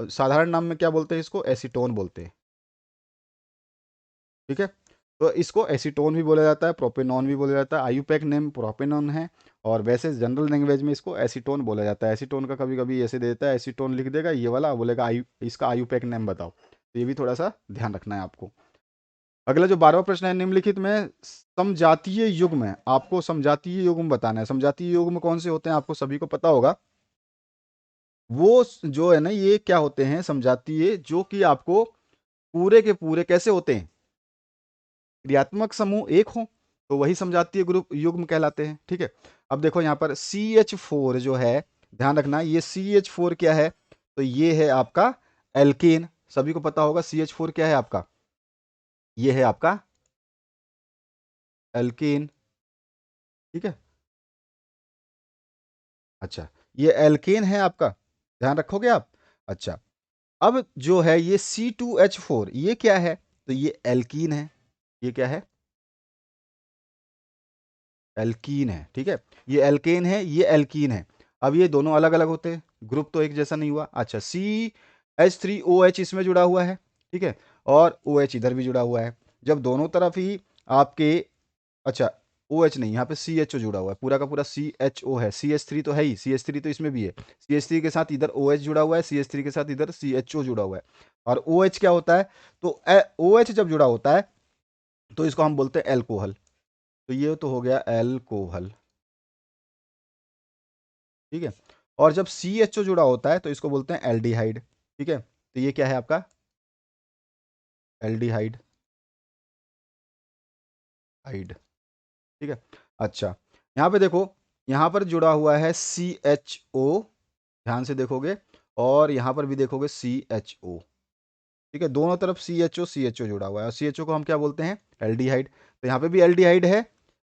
साधारण नाम में क्या बोलते हैं, इसको एसीटोन बोलते हैं। ठीक है, तो इसको एसीटोन भी बोला जाता है, प्रोपेनॉन भी बोला जाता है। आयुपैक नेम प्रोपेनॉन है, और वैसे जनरल लैंग्वेज में इसको एसीटोन बोला जाता है। एसीटोन का कभी कभी ऐसे देता है, एसीटोन लिख देगा ये वाला, बोलेगा इसका आयुपैक नेम बताओ, तो ये भी थोड़ा सा ध्यान रखना है आपको। अगला जो 12वां प्रश्न है, निम्नलिखित में समजातीय युग्म है, आपको समजातीय युग्म बताना है। समजातीय युग्म कौन से होते हैं, आपको सभी को पता होगा। वो जो है ना, ये क्या होते हैं समजातीय, जो कि आपको पूरे के पूरे कैसे होते हैं, क्रियात्मक समूह एक हो तो वही समजातीय ग्रुप युग्म कहलाते हैं। ठीक है, अब देखो यहाँ पर CH4 जो है, ध्यान रखना, ये CH4 क्या है, तो ये है आपका एल्केन। सभी को पता होगा CH4 क्या है आपका, ये है आपका एल्केन। ठीक है, अच्छा, ये एल्केन है आपका, ध्यान रखोगे आप। अच्छा, अब जो है ये C2H4 ये क्या है, तो ये एल्कीन है। ये क्या है, एल्कीन है। ठीक है, ये एल्केन है, ये एल्कीन है। अब ये दोनों अलग अलग होते हैं, ग्रुप तो एक जैसा नहीं हुआ। अच्छा, CH3OH इसमें जुड़ा हुआ है। ठीक है, और OH इधर भी जुड़ा हुआ है। जब दोनों तरफ ही आपके, अच्छा, OH नहीं, यहाँ पे CHO जुड़ा हुआ है, पूरा का पूरा CHO है। CH3 तो है ही, CH3 तो इसमें भी है। CH3 के साथ इधर OH जुड़ा हुआ है, CH3 के साथ इधर CHO जुड़ा हुआ है। और OH क्या होता है, तो OH जब जुड़ा होता है तो इसको हम बोलते हैं एल्कोहल। तो ये तो हो गया एल्कोहल। ठीक है, और जब CHO जुड़ा होता है तो इसको बोलते हैं एल्डिहाइड। ठीक है, तो ये क्या है आपका, एल्डिहाइड, हाइड। ठीक है, अच्छा, यहाँ पे देखो, यहाँ पर जुड़ा हुआ है CHO, ध्यान से देखोगे, और यहाँ पर भी देखोगे CHO। ठीक है, दोनों तरफ CHO जुड़ा हुआ है, और CHO को हम क्या बोलते हैं, एल्डिहाइड। तो यहाँ पे भी एल्डिहाइड है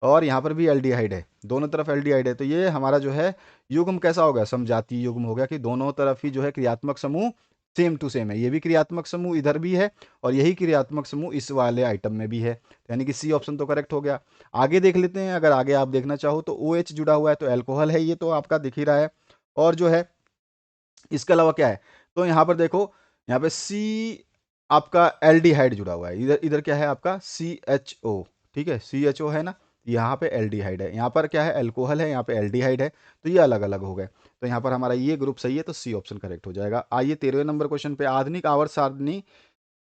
और यहाँ पर भी एल्डिहाइड है, दोनों तरफ एल्डिहाइड है। तो ये हमारा जो है युग्म कैसा हो गया, समजातीय युग्म हो गया, कि दोनों तरफ ही जो है क्रियात्मक समूह सेम टू सेम है। ये भी क्रियात्मक समूह इधर भी है, और यही क्रियात्मक समूह इस वाले आइटम में भी है, यानी कि सी ऑप्शन तो करेक्ट हो गया। आगे देख लेते हैं, अगर आगे आप देखना चाहो तो OH जुड़ा हुआ है तो एल्कोहल है, ये तो आपका दिख ही रहा है। और जो है इसके अलावा क्या है, तो यहाँ पर देखो, यहाँ पे सी आपका एल्डिहाइड जुड़ा हुआ है, इधर इधर क्या है आपका CHO। ठीक है, CHO है ना, यहाँ पे एल्डिहाइड है, यहाँ पर क्या है एल्कोहल है, यहाँ पे एल्डिहाइड है, तो ये अलग अलग हो गए। तो यहाँ पर हमारा ये ग्रुप सही है, तो सी ऑप्शन करेक्ट हो जाएगा। आइए 13वें नंबर क्वेश्चन पे, आधुनिक आवर्त सारणी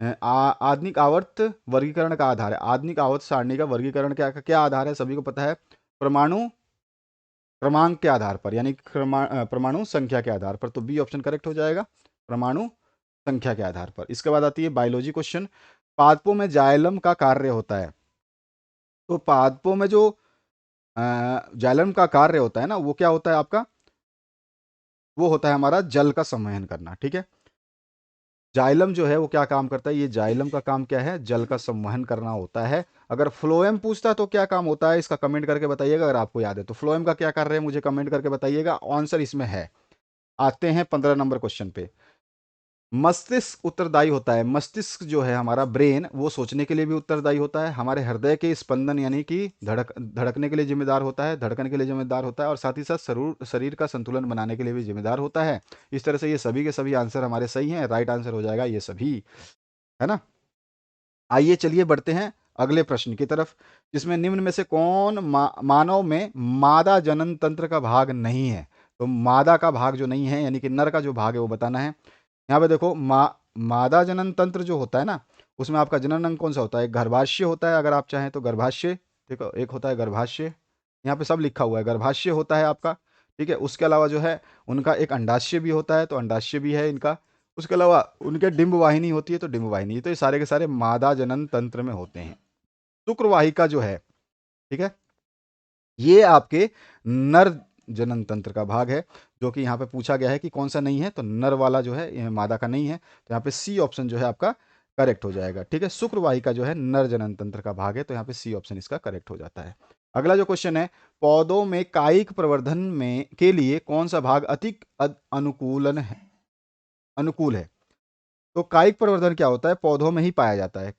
आधुनिक आवर्त वर्गीकरण का आधार है। आधुनिक आवर्त सारणी का वर्गीकरण क्या क्या आधार है, सभी को पता है, परमाणु क्रमांक के आधार पर, यानी परमाणु संख्या के आधार पर। तो बी ऑप्शन करेक्ट हो जाएगा, परमाणु संख्या के आधार पर। इसके बाद आती है बायोलॉजी क्वेश्चन, पादपों में जाइलम का कार्य होता है। तो पादपों में जो जाइलम का कार्य होता है ना, वो क्या होता है आपका, वो होता है हमारा जल का संवहन करना। ठीक है, जाइलम जो है वो क्या काम करता है, ये जाइलम का काम क्या है, जल का संवहन करना होता है। अगर फ्लोएम पूछता तो क्या काम होता है, इसका कमेंट करके बताइएगा, अगर आपको याद है तो। फ्लोएम का क्या कार्य है, मुझे कमेंट करके बताइएगा, आंसर इसमें है। आते हैं 15 नंबर क्वेश्चन पे। मस्तिष्क उत्तरदायी होता है, मस्तिष्क जो है हमारा ब्रेन, वो सोचने के लिए भी उत्तरदायी होता है, हमारे हृदय के स्पंदन यानी कि धड़कने के लिए जिम्मेदार होता है, धड़कन के लिए जिम्मेदार होता है, और साथ ही साथ शरीर का संतुलन बनाने के लिए भी जिम्मेदार होता है। इस तरह से ये सभी के सभी आंसर हमारे सही हैं, राइट आंसर हो जाएगा ये सभी, है ना। आइए चलिए बढ़ते हैं अगले प्रश्न की तरफ, जिसमें निम्न में से कौन मानव में मादा जनन तंत्र का भाग नहीं है। तो मादा का भाग जो नहीं है, यानी कि नर का जो भाग है, वो बताना है। यहाँ पे देखो, मादा जनन तंत्र जो होता है ना, उसमें आपका जनन अंग कौन सा होता है, गर्भाशय होता है, अगर आप चाहें तो गर्भाशय। देखो, एक होता है गर्भाशय, यहाँ पे सब लिखा हुआ है, गर्भाशय होता है आपका। ठीक है, उसके अलावा जो है उनका एक अंडाशय भी होता है, तो अंडाशय भी है इनका। उसके अलावा उनके डिंब वाहिनी होती है, तो डिंब वाहिनी। तो ये सारे के सारे मादा जनन तंत्र में होते हैं। शुक्रवाहिका जो है, ठीक है, ये आपके नर जनन तंत्र का भाग है, जो कि यहाँ पे पूछा गया है कि कौन सा नहीं है, तो नर वाला जो है यह मादा का नहीं है, तो यहाँ पे सी ऑप्शन जो है आपका करेक्ट हो जाएगा। ठीक है, शुक्रवाहिका जो है नर जनन तंत्र का भाग है, तो यहाँ पे सी ऑप्शन इसका करेक्ट हो जाता है। अगला जो क्वेश्चन है, पौधों में कायिक प्रवर्धन में के लिए कौन सा भाग अधिक अनुकूल है। तो कायिक प्रवर्धन क्या होता है, पौधों में ही पाया जाता है।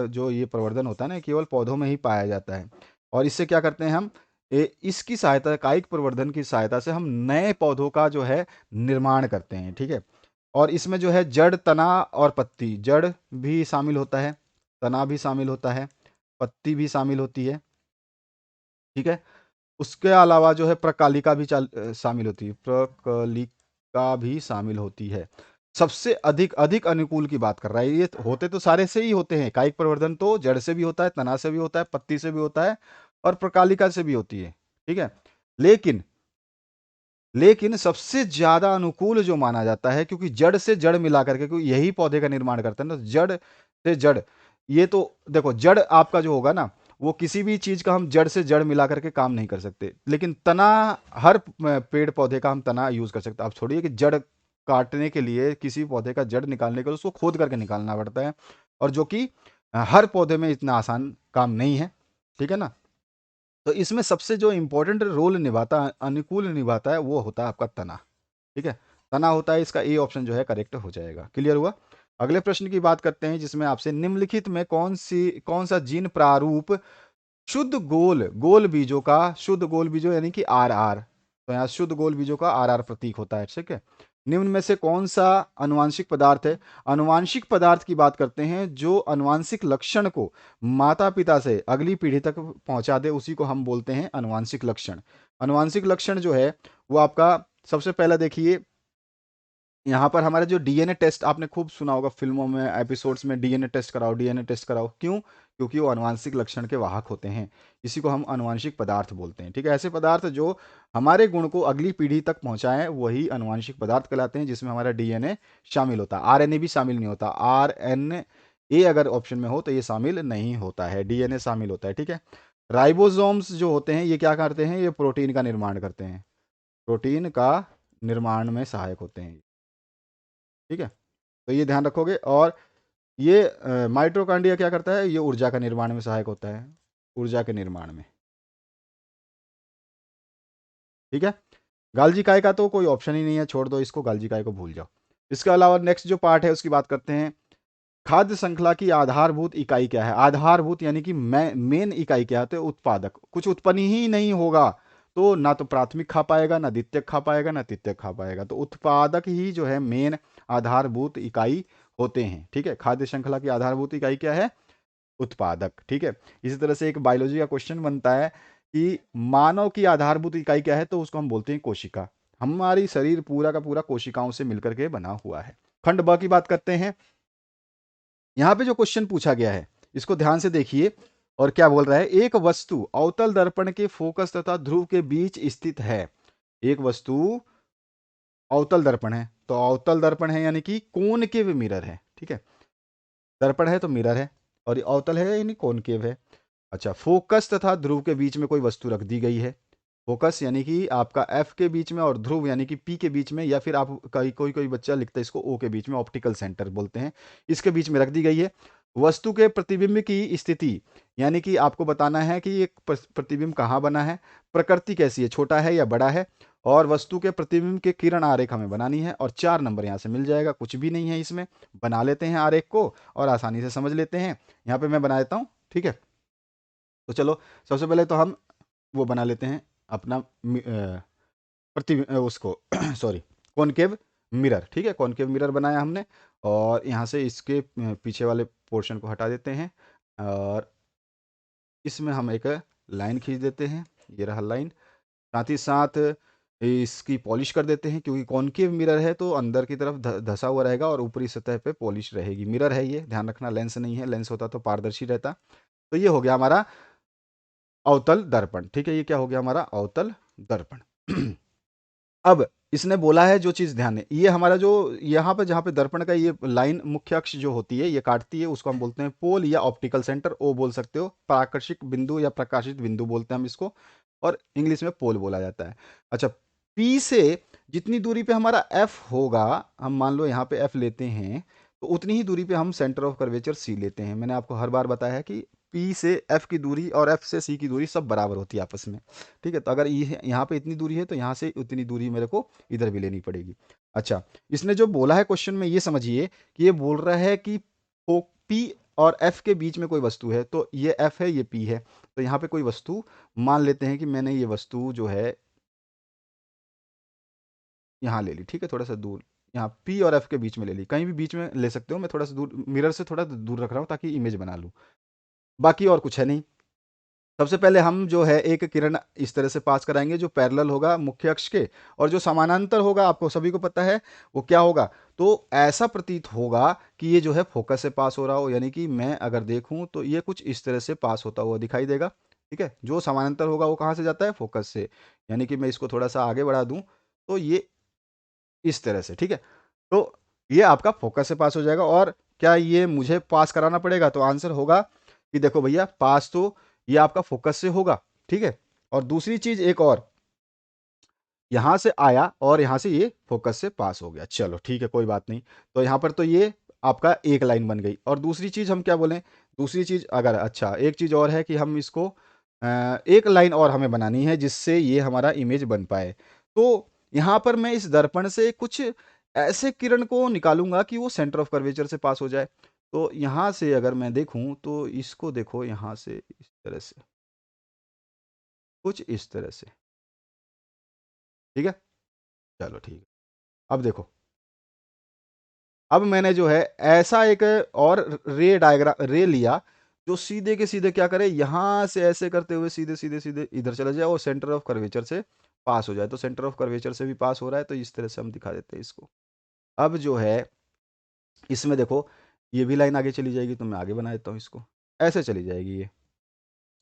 जो ये प्रवर्धन होता है ना, केवल पौधों में ही पाया जाता है। और इससे क्या करते हैं हम, इसकी सहायता, कायिक प्रवर्धन की सहायता से हम नए पौधों का जो है निर्माण करते हैं। ठीक है, और इसमें जो है जड़, तना और पत्ती, जड़ भी शामिल होता है, तना भी शामिल होता है, पत्ती भी शामिल होती है। ठीक है, उसके अलावा जो है प्रकालिका भी शामिल होती है, प्रकलिका भी शामिल होती है। सबसे अधिक अधिक अनुकूल की बात कर रहा है, ये होते तो सारे से ही होते हैं। कायिक प्रवर्धन तो जड़ से भी होता है, तना से भी होता है, पत्ती से भी होता है और प्रकालिका से भी होती है। ठीक है, लेकिन लेकिन सबसे ज्यादा अनुकूल जो माना जाता है, क्योंकि जड़ से जड़ मिला करके, क्योंकि यही पौधे का निर्माण करते हैं ना, जड़ से जड़। ये तो देखो, जड़ आपका जो होगा ना, वो किसी भी चीज का हम जड़ से जड़ मिला करके काम नहीं कर सकते, लेकिन तना, हर पेड़ पौधे का हम तना यूज कर सकते हैं। आप छोड़िए कि जड़ काटने के लिए, किसी पौधे का जड़ निकालने के लिए उसको खोद करके निकालना पड़ता है, और जो कि हर पौधे में इतना आसान काम नहीं है। ठीक है ना, तो इसमें सबसे जो इंपॉर्टेंट रोल निभाता, अनुकूल निभाता है, वो होता है आपका तना। ठीक है, तना होता है, इसका ए ऑप्शन जो है करेक्ट हो जाएगा। क्लियर हुआ। अगले प्रश्न की बात करते हैं, जिसमें आपसे निम्नलिखित में कौन सा जीन प्रारूप शुद्ध गोल गोल बीजों का, शुद्ध गोल बीजों यानी कि आर आर, तो यहाँ शुद्ध गोल बीजों का आर आर प्रतीक होता है। ठीक है, निम्न में से कौन सा अनुवांशिक पदार्थ है। अनुवांशिक पदार्थ की बात करते हैं जो अनुवांशिक लक्षण को माता पिता से अगली पीढ़ी तक पहुंचा दे, उसी को हम बोलते हैं अनुवांशिक लक्षण। अनुवांशिक लक्षण जो है वो आपका, सबसे पहला देखिए, यहाँ पर हमारे जो डीएनए टेस्ट आपने खूब सुना होगा फिल्मों में, एपिसोड्स में, डीएनए टेस्ट कराओ, डीएनए टेस्ट कराओ, क्यों, क्योंकि वो अनुवांशिक लक्षण के वाहक होते हैं। इसी को हम अनुवांशिक पदार्थ बोलते हैं। ठीक है, ऐसे पदार्थ जो हमारे गुण को अगली पीढ़ी तक पहुंचाएं, वही अनुवांशिक पदार्थ कहलाते हैं, जिसमें हमारा डीएनए शामिल होता है। आरएनए भी शामिल नहीं होता, आरएनए अगर ऑप्शन में हो तो ये शामिल नहीं होता है, डीएनए शामिल होता है। ठीक है, राइबोसोम्स जो होते हैं, ये क्या करते हैं, ये प्रोटीन का निर्माण करते हैं, प्रोटीन का निर्माण में सहायक होते हैं। ठीक है, तो ये ध्यान रखोगे। और ये माइटोकॉन्ड्रिया क्या करता है, ये ऊर्जा का निर्माण में सहायक होता है, ऊर्जा के निर्माण में। ठीक है, गाल्जी काय का तो कोई ऑप्शन ही नहीं है, छोड़ दो इसको, गाल्जी काय को भूल जाओ। इसके अलावा नेक्स्ट जो पार्ट है उसकी बात करते हैं, खाद्य श्रृंखला की आधारभूत इकाई क्या है। आधारभूत यानी कि मेन इकाई क्या है, तो उत्पादक। कुछ उत्पन्न ही नहीं होगा तो ना तो प्राथमिक खा पाएगा, ना द्वितीयक खा पाएगा, ना तृतीयक खा पाएगा, तो उत्पादक ही जो है मेन आधारभूत इकाई होते हैं। ठीक है, खाद्य श्रृंखला की आधारभूत इकाई क्या है, उत्पादक। ठीक है, इसी तरह से एक बायोलॉजी का क्वेश्चन बनता है कि मानव की आधारभूत इकाई क्या है, तो उसको हम बोलते हैं कोशिका। हमारी शरीर पूरा का पूरा कोशिकाओं से मिलकर के बना हुआ है। खंड ब की बात करते हैं। यहाँ पे जो क्वेश्चन पूछा गया है, इसको ध्यान से देखिए, और क्या बोल रहा है, एक वस्तु अवतल दर्पण के फोकस तथा ध्रुव के बीच स्थित है। एक वस्तु अवतल दर्पण है, तो अवतल दर्पण है यानी कि कॉनकेव मिरर है। ठीक है, दर्पण है तो मिरर है, और ये अवतल है यानी कॉनकेव है। अच्छा, फोकस तथा ध्रुव के बीच में कोई वस्तु रख दी गई है। फोकस यानी कि आपका एफ के बीच में, और ध्रुव यानी कि पी के बीच में, या फिर आप कोई कोई बच्चा लिखता है इसको ओ के बीच में, ऑप्टिकल सेंटर बोलते हैं, इसके बीच में रख दी गई है। वस्तु के प्रतिबिंब की स्थिति, यानी कि आपको बताना है कि ये प्रतिबिंब कहाँ बना है, प्रकृति कैसी है, छोटा है या बड़ा है, और वस्तु के प्रतिबिंब के किरण आरेख हमें बनानी है। और 4 नंबर यहाँ से मिल जाएगा, कुछ भी नहीं है इसमें, बना लेते हैं आरेख को और आसानी से समझ लेते हैं। यहाँ पे मैं बना देता हूँ। ठीक है, तो चलो सबसे पहले तो हम वो बना लेते हैं अपना उसको सॉरी, कॉनकेव मिरर। ठीक है, कॉनकेव मिरर बनाया हमने, और यहाँ से इसके पीछे वाले पोर्शन को हटा देते हैं, और इसमें हम एक लाइन खींच देते हैं, ये रहा लाइन। साथ ही साथ इसकी पॉलिश कर देते हैं, क्योंकि कॉनकेव मिरर है तो अंदर की तरफ धसा हुआ रहेगा और ऊपरी सतह पे पॉलिश रहेगी। मिरर है ये, ध्यान रखना, लेंस नहीं है, लेंस होता तो पारदर्शी रहता। तो ये हो गया हमारा अवतल दर्पण। ठीक है, ये क्या हो गया हमारा अवतल दर्पण। अब इसने बोला है जो चीज ध्यान है, ये हमारा जो यहाँ पे, जहाँ पे दर्पण का ये लाइन मुख्य अक्ष जो होती है, ये काटती है, उसको हम बोलते हैं पोल या ऑप्टिकल सेंटर, ओ बोल सकते हो, प्राकर्षिक बिंदु या प्रकाशित बिंदु बोलते हैं हम इसको। और इंग्लिश में पोल बोला जाता है। अच्छा, पी से जितनी दूरी पे हमारा एफ होगा, हम मान लो यहाँ पे एफ लेते हैं, तो उतनी ही दूरी पे हम सेंटर ऑफ कर्वेचर सी लेते हैं। मैंने आपको हर बार बताया है कि पी से एफ की दूरी और एफ से सी की दूरी सब बराबर होती है आपस में। ठीक है, तो अगर ये यहाँ पे इतनी दूरी है तो यहाँ से उतनी दूरी मेरे को इधर भी लेनी पड़ेगी। अच्छा, इसने जो बोला है क्वेश्चन में, ये समझिए कि ये बोल रहा है कि पी और एफ के बीच में कोई वस्तु है, तो ये एफ है, ये पी है, तो यहाँ पे कोई वस्तु मान लेते हैं कि मैंने ये वस्तु जो है यहाँ ले ली। ठीक है, थोड़ा सा दूर, यहाँ पी और एफ के बीच में ले ली, कहीं भी बीच में ले सकते हो, मैं थोड़ा सा दूर मिरर से थोड़ा दूर रख रहा हूँ ताकि इमेज बना लूँ। बाकी और कुछ है नहीं। सबसे पहले हम जो है एक किरण इस तरह से पास कराएंगे जो पैरेलल होगा मुख्य अक्ष के, और जो समानांतर होगा आपको सभी को पता है वो क्या होगा। तो ऐसा प्रतीत होगा कि ये जो है फोकस से पास हो रहा हो, यानी कि मैं अगर देखूं तो ये कुछ इस तरह से पास होता हुआ दिखाई देगा। ठीक है, जो समानांतर होगा वो कहाँ से जाता है, फोकस से। यानी कि मैं इसको थोड़ा सा आगे बढ़ा दूं तो ये इस तरह से। ठीक है, तो ये आपका फोकस से पास हो जाएगा। और क्या ये मुझे पास कराना पड़ेगा, तो आंसर होगा कि देखो भैया, पास तो ये आपका फोकस से होगा। ठीक है, और दूसरी चीज एक और, यहां से आया और यहां से ये फोकस से पास हो गया। चलो ठीक है, कोई बात नहीं। तो यहां पर तो ये आपका एक लाइन बन गई। और दूसरी चीज हम क्या बोलें, दूसरी चीज अगर, अच्छा एक चीज और है कि हम इसको एक लाइन और हमें बनानी है जिससे ये हमारा इमेज बन पाए। तो यहां पर मैं इस दर्पण से कुछ ऐसे किरण को निकालूंगा कि वो सेंटर ऑफ कर्वेचर से पास हो जाए। तो यहां से अगर मैं देखूं तो इसको देखो, यहां से इस तरह से, कुछ इस तरह से। ठीक है, चलो ठीक है। अब देखो, अब मैंने जो है ऐसा एक और रे डायग्राम रे लिया जो सीधे के सीधे क्या करे, यहां से ऐसे करते हुए सीधे सीधे सीधे इधर चला जाए और सेंटर ऑफ कर्वेचर से पास हो जाए। तो सेंटर ऑफ कर्वेचर से भी पास हो रहा है, तो इस तरह से हम दिखा देते हैं इसको। अब जो है इसमें देखो, ये भी लाइन आगे चली जाएगी, तो मैं आगे बना देता हूँ इसको, ऐसे चली जाएगी ये।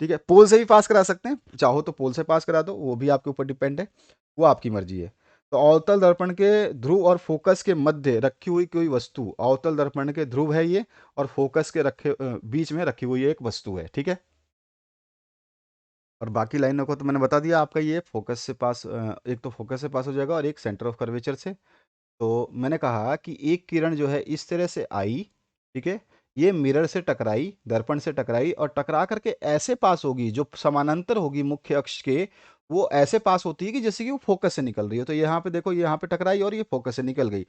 ठीक है, पोल से भी पास करा सकते हैं, चाहो तो पोल से पास करा दो, वो भी आपके ऊपर डिपेंड है, वो आपकी मर्जी है। तो अवतल दर्पण के ध्रुव और फोकस के मध्य रखी हुई कोई वस्तु, अवतल दर्पण के ध्रुव है ये, और फोकस के बीच में रखी हुई एक वस्तु है। ठीक है, और बाकी लाइनों को तो मैंने बता दिया आपका, ये फोकस से पास, एक तो फोकस से पास हो जाएगा और एक सेंटर ऑफ कर्वेचर से। तो मैंने कहा कि एक किरण जो है इस तरह से आई, ठीक है, ये मिरर से टकराई, दर्पण से टकराई, और टकरा करके ऐसे पास होगी, जो समानांतर होगी मुख्य अक्ष के, वो ऐसे पास होती है कि जैसे कि वो फोकस से निकल रही हो। तो यहाँ पे देखो, यहाँ पे टकराई और ये फोकस से निकल गई।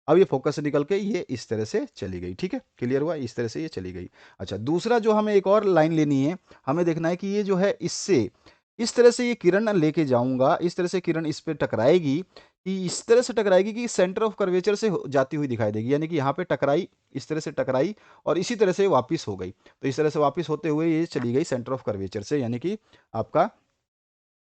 अब ये फोकस से निकल के ये इस तरह से चली गई। ठीक है, क्लियर हुआ, इस तरह से ये चली गई। अच्छा, दूसरा जो हमें एक और लाइन लेनी है, हमें देखना है कि ये जो है इससे इस तरह से ये किरण लेके जाऊंगा, इस तरह से किरण इस पे टकराएगी, कि इस तरह से टकराएगी कि सेंटर ऑफ कर्वेचर से जाती हुई दिखाई देगी। यानी कि यहाँ पे टकराई, इस तरह से टकराई और इसी तरह से वापस हो गई। तो इस तरह से वापस होते हुए ये चली गई सेंटर ऑफ कर्वेचर से, यानी कि आपका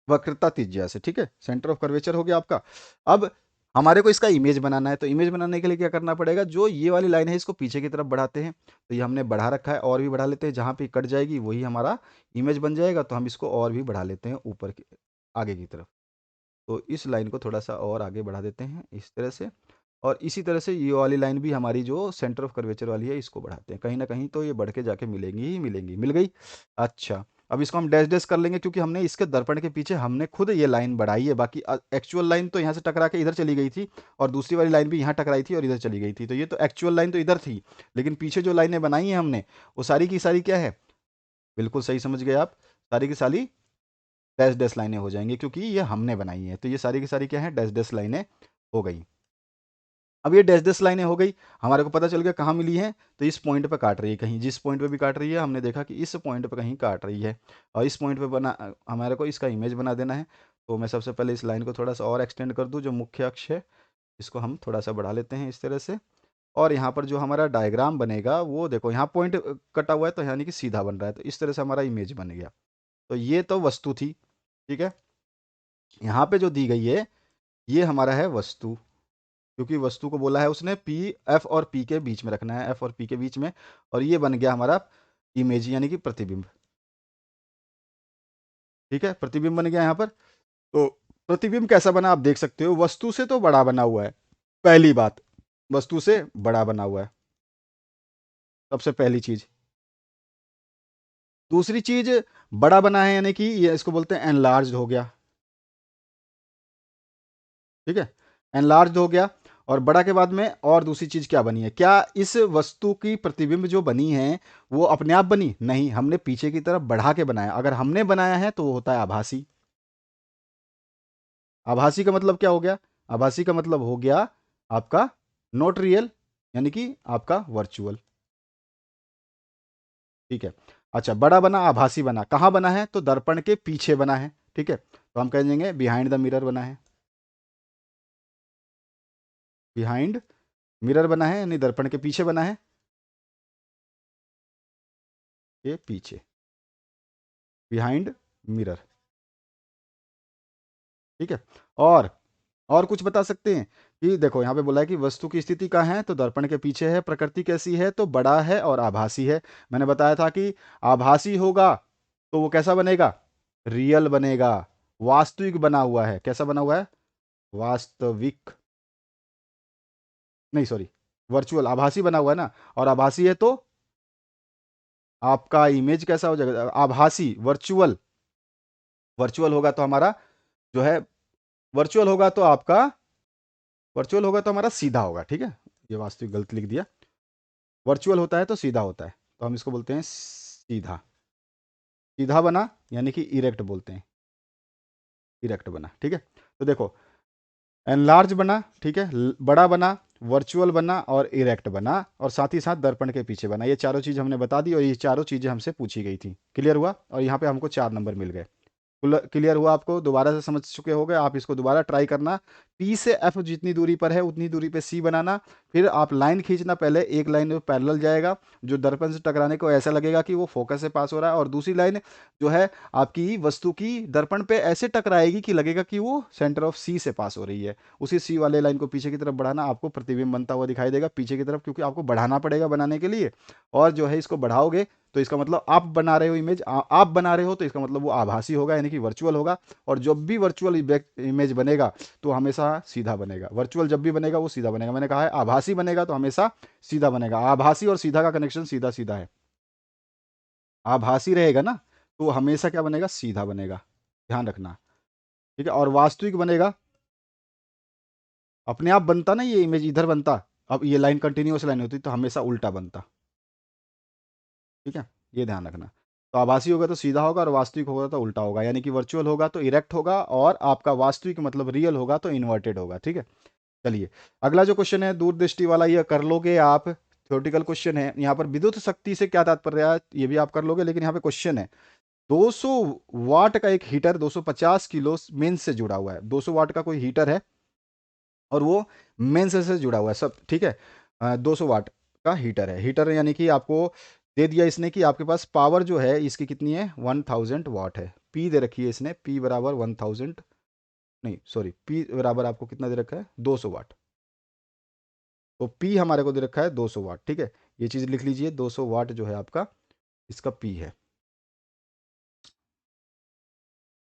वक्रता त्रिज्या से। ठीक है, सेंटर ऑफ कर्वेचर हो गया आपका। अब हमारे को इसका इमेज बनाना है, तो इमेज बनाने के लिए क्या करना पड़ेगा, जो ये वाली लाइन है इसको पीछे की तरफ बढ़ाते हैं। तो ये हमने बढ़ा रखा है, और भी बढ़ा लेते हैं, जहाँ पे कट जाएगी वही हमारा इमेज बन जाएगा। तो हम इसको और भी बढ़ा लेते हैं ऊपर की, आगे की तरफ। तो इस लाइन को थोड़ा सा और आगे बढ़ा देते हैं इस तरह से, और इसी तरह से ये वाली लाइन भी हमारी जो सेंटर ऑफ कर्वेचर वाली है इसको बढ़ाते हैं, कहीं ना कहीं तो ये बढ़ के जाके मिलेंगी ही मिलेंगी। मिल गई। अच्छा, अब इसको हम डैश डैश कर लेंगे, क्योंकि हमने इसके दर्पण के पीछे हमने खुद ये लाइन बढ़ाई है। बाकी एक्चुअल लाइन तो यहाँ से टकरा के इधर चली गई थी, और दूसरी वाली लाइन भी यहाँ टकराई थी और इधर चली गई थी। तो ये तो एक्चुअल लाइन तो इधर थी, लेकिन पीछे जो लाइनें बनाई हैं हमने, वो सारी की सारी क्या है, बिल्कुल सही समझ गए आप, सारी की सारी डैश डैश लाइनें हो जाएंगी, क्योंकि ये हमने बनाई है। तो ये सारी की सारी क्या है, डैश डैश लाइनें हो गई। अब ये डैश डैश लाइनें हो गई, हमारे को पता चल गया कहाँ मिली है। तो इस पॉइंट पे काट रही है, कहीं जिस पॉइंट पे भी काट रही है, हमने देखा कि इस पॉइंट पे कहीं काट रही है, और इस पॉइंट पे बना, हमारे को इसका इमेज बना देना है। तो मैं सबसे पहले इस लाइन को थोड़ा सा और एक्सटेंड कर दूँ, जो मुख्य अक्ष है इसको हम थोड़ा सा बढ़ा लेते हैं इस तरह से। और यहाँ पर जो हमारा डायग्राम बनेगा, वो देखो यहाँ पॉइंट कटा हुआ है, तो यानी कि सीधा बन रहा है, तो इस तरह से हमारा इमेज बन गया। तो ये तो वस्तु थी। ठीक है, यहाँ पे जो दी गई है ये हमारा है वस्तु, क्योंकि वस्तु को बोला है उसने पी, एफ और पी के बीच में रखना है, एफ और पी के बीच में। और ये बन गया हमारा इमेज, यानी कि प्रतिबिंब। ठीक है, प्रतिबिंब बन गया यहाँ पर। तो प्रतिबिंब कैसा बना आप देख सकते हो, वस्तु से तो बड़ा बना हुआ है, पहली बात, वस्तु से बड़ा बना हुआ है, सबसे पहली चीज। दूसरी चीज, बड़ा बना है यानी कि ये इसको बोलते हैं एनलार्ज्ड हो गया, ठीक है, एनलार्ज्ड हो गया। और बड़ा के बाद में और दूसरी चीज क्या बनी है, क्या इस वस्तु की प्रतिबिंब जो बनी है वो अपने आप बनी? नहीं, हमने पीछे की तरफ बढ़ा के बनाया। अगर हमने बनाया है तो वो होता है आभासी। आभासी का मतलब क्या हो गया? आभासी का मतलब हो गया आपका नॉट रियल, यानी कि आपका वर्चुअल, ठीक है। अच्छा, बड़ा बना, आभासी बना, कहाँ बना है? तो दर्पण के पीछे बना है, ठीक है, तो हम कह देंगे बिहाइंड द मिरर बना है। बिहाइंड मिरर बना है यानी दर्पण के पीछे बना है, ये पीछे, बिहाइंड मिरर, ठीक है। और और कुछ बता सकते हैं कि देखो यहाँ पे बोला है कि वस्तु की स्थिति कहाँ है, तो दर्पण के पीछे है। प्रकृति कैसी है, तो बड़ा है और आभासी है। मैंने बताया था कि आभासी होगा तो वो कैसा बनेगा? रियल बनेगा। वास्तविक बना हुआ है, कैसा बना हुआ है? वास्तविक, नहीं सॉरी, वर्चुअल, आभासी बना हुआ है ना। और आभासी है तो आपका इमेज कैसा हो जाएगा? आभासी, वर्चुअल, वर्चुअल होगा तो हमारा जो है, वर्चुअल होगा तो आपका, वर्चुअल होगा तो हमारा सीधा होगा, ठीक है। ये वास्तविक गलत लिख दिया, वर्चुअल होता है तो सीधा होता है, तो हम इसको बोलते हैं सीधा। सीधा बना यानी कि इरेक्ट बोलते हैं, इरेक्ट बना, ठीक है। तो देखो, एनलार्ज बना, ठीक है, बड़ा बना, वर्चुअल बना और इरेक्ट बना, और साथ ही साथ दर्पण के पीछे बना। ये चारों चीज़ हमने बता दी और ये चारों चीज़ें हमसे पूछी गई थी। क्लियर हुआ? और यहाँ पे हमको 4 नंबर मिल गए। क्लियर हुआ आपको? दोबारा से समझ चुके होगे आप, इसको दोबारा ट्राई करना। पी से एफ जितनी दूरी पर है उतनी दूरी पे सी बनाना, फिर आप लाइन खींचना। पहले एक लाइन पैरेलल जाएगा जो दर्पण से टकराने को ऐसा लगेगा कि वो फोकस से पास हो रहा है, और दूसरी लाइन जो है आपकी वस्तु की दर्पण पे ऐसे टकराएगी कि लगेगा कि वो सेंटर ऑफ सी से पास हो रही है। उसी सी वाले लाइन को पीछे की तरफ बढ़ाना, आपको प्रतिबिंब बनता हुआ दिखाई देगा पीछे की तरफ, क्योंकि आपको बढ़ाना पड़ेगा बनाने के लिए। और जो है इसको बढ़ाओगे तो इसका मतलब आप बना रहे हो इमेज, आप बना रहे हो तो इसका मतलब वो आभासी होगा यानी कि वर्चुअल होगा। और जब भी वर्चुअल इमेज बनेगा तो हमेशा सीधा बनेगा। वर्चुअल जब भी बनेगा वो सीधा बनेगा। मैंने कहा है आभासी बनेगा तो हमेशा सीधा बनेगा। आभासी और सीधा का कनेक्शन सीधा सीधा है। आभासी रहेगा ना तो हमेशा क्या बनेगा? सीधा बनेगा, ध्यान रखना, ठीक है। और वास्तविक बनेगा, अपने आप बनता ना, ये इमेज इधर बनता, अब ये लाइन कंटिन्यूअस लाइन होती तो हमेशा उल्टा बनता, ठीक है, ये ध्यान रखना। तो आभासी होगा तो सीधा होगा और वास्तविक होगा तो उल्टा होगा, यानी कि वर्चुअल होगा तो इरेक्ट होगा और आपका वास्तविक मतलब रियल होगा तो इन्वर्टेड होगा, ठीक है। चलिए, अगला जो क्वेश्चन है दूरदृष्टि वाला, ये कर लोगे आप, थ्योरेटिकल क्वेश्चन है। यहाँ पर विद्युत शक्ति से क्या तात्पर्य है ये भी आप कर लोगे, लेकिन यहाँ पे क्वेश्चन है 200 वाट का एक हीटर 250 किलो मेन से जुड़ा हुआ है। 200 वाट का कोई हीटर है और वो मेन से जुड़ा हुआ है, सब ठीक है। 200 वाट का हीटर है, हीटर यानी कि आपको दे दिया इसने कि आपके पास पावर जो है इसकी कितनी है, 1000 वाट है। पी दे रखी है इसने, पी बराबर 1000, नहीं सॉरी, पी बराबर आपको कितना दे रखा है, 200 वाट। तो पी हमारे को दे रखा है 200 वाट, ठीक है। ये चीज़ लिख लीजिए, 200 वाट जो है आपका इसका पी है।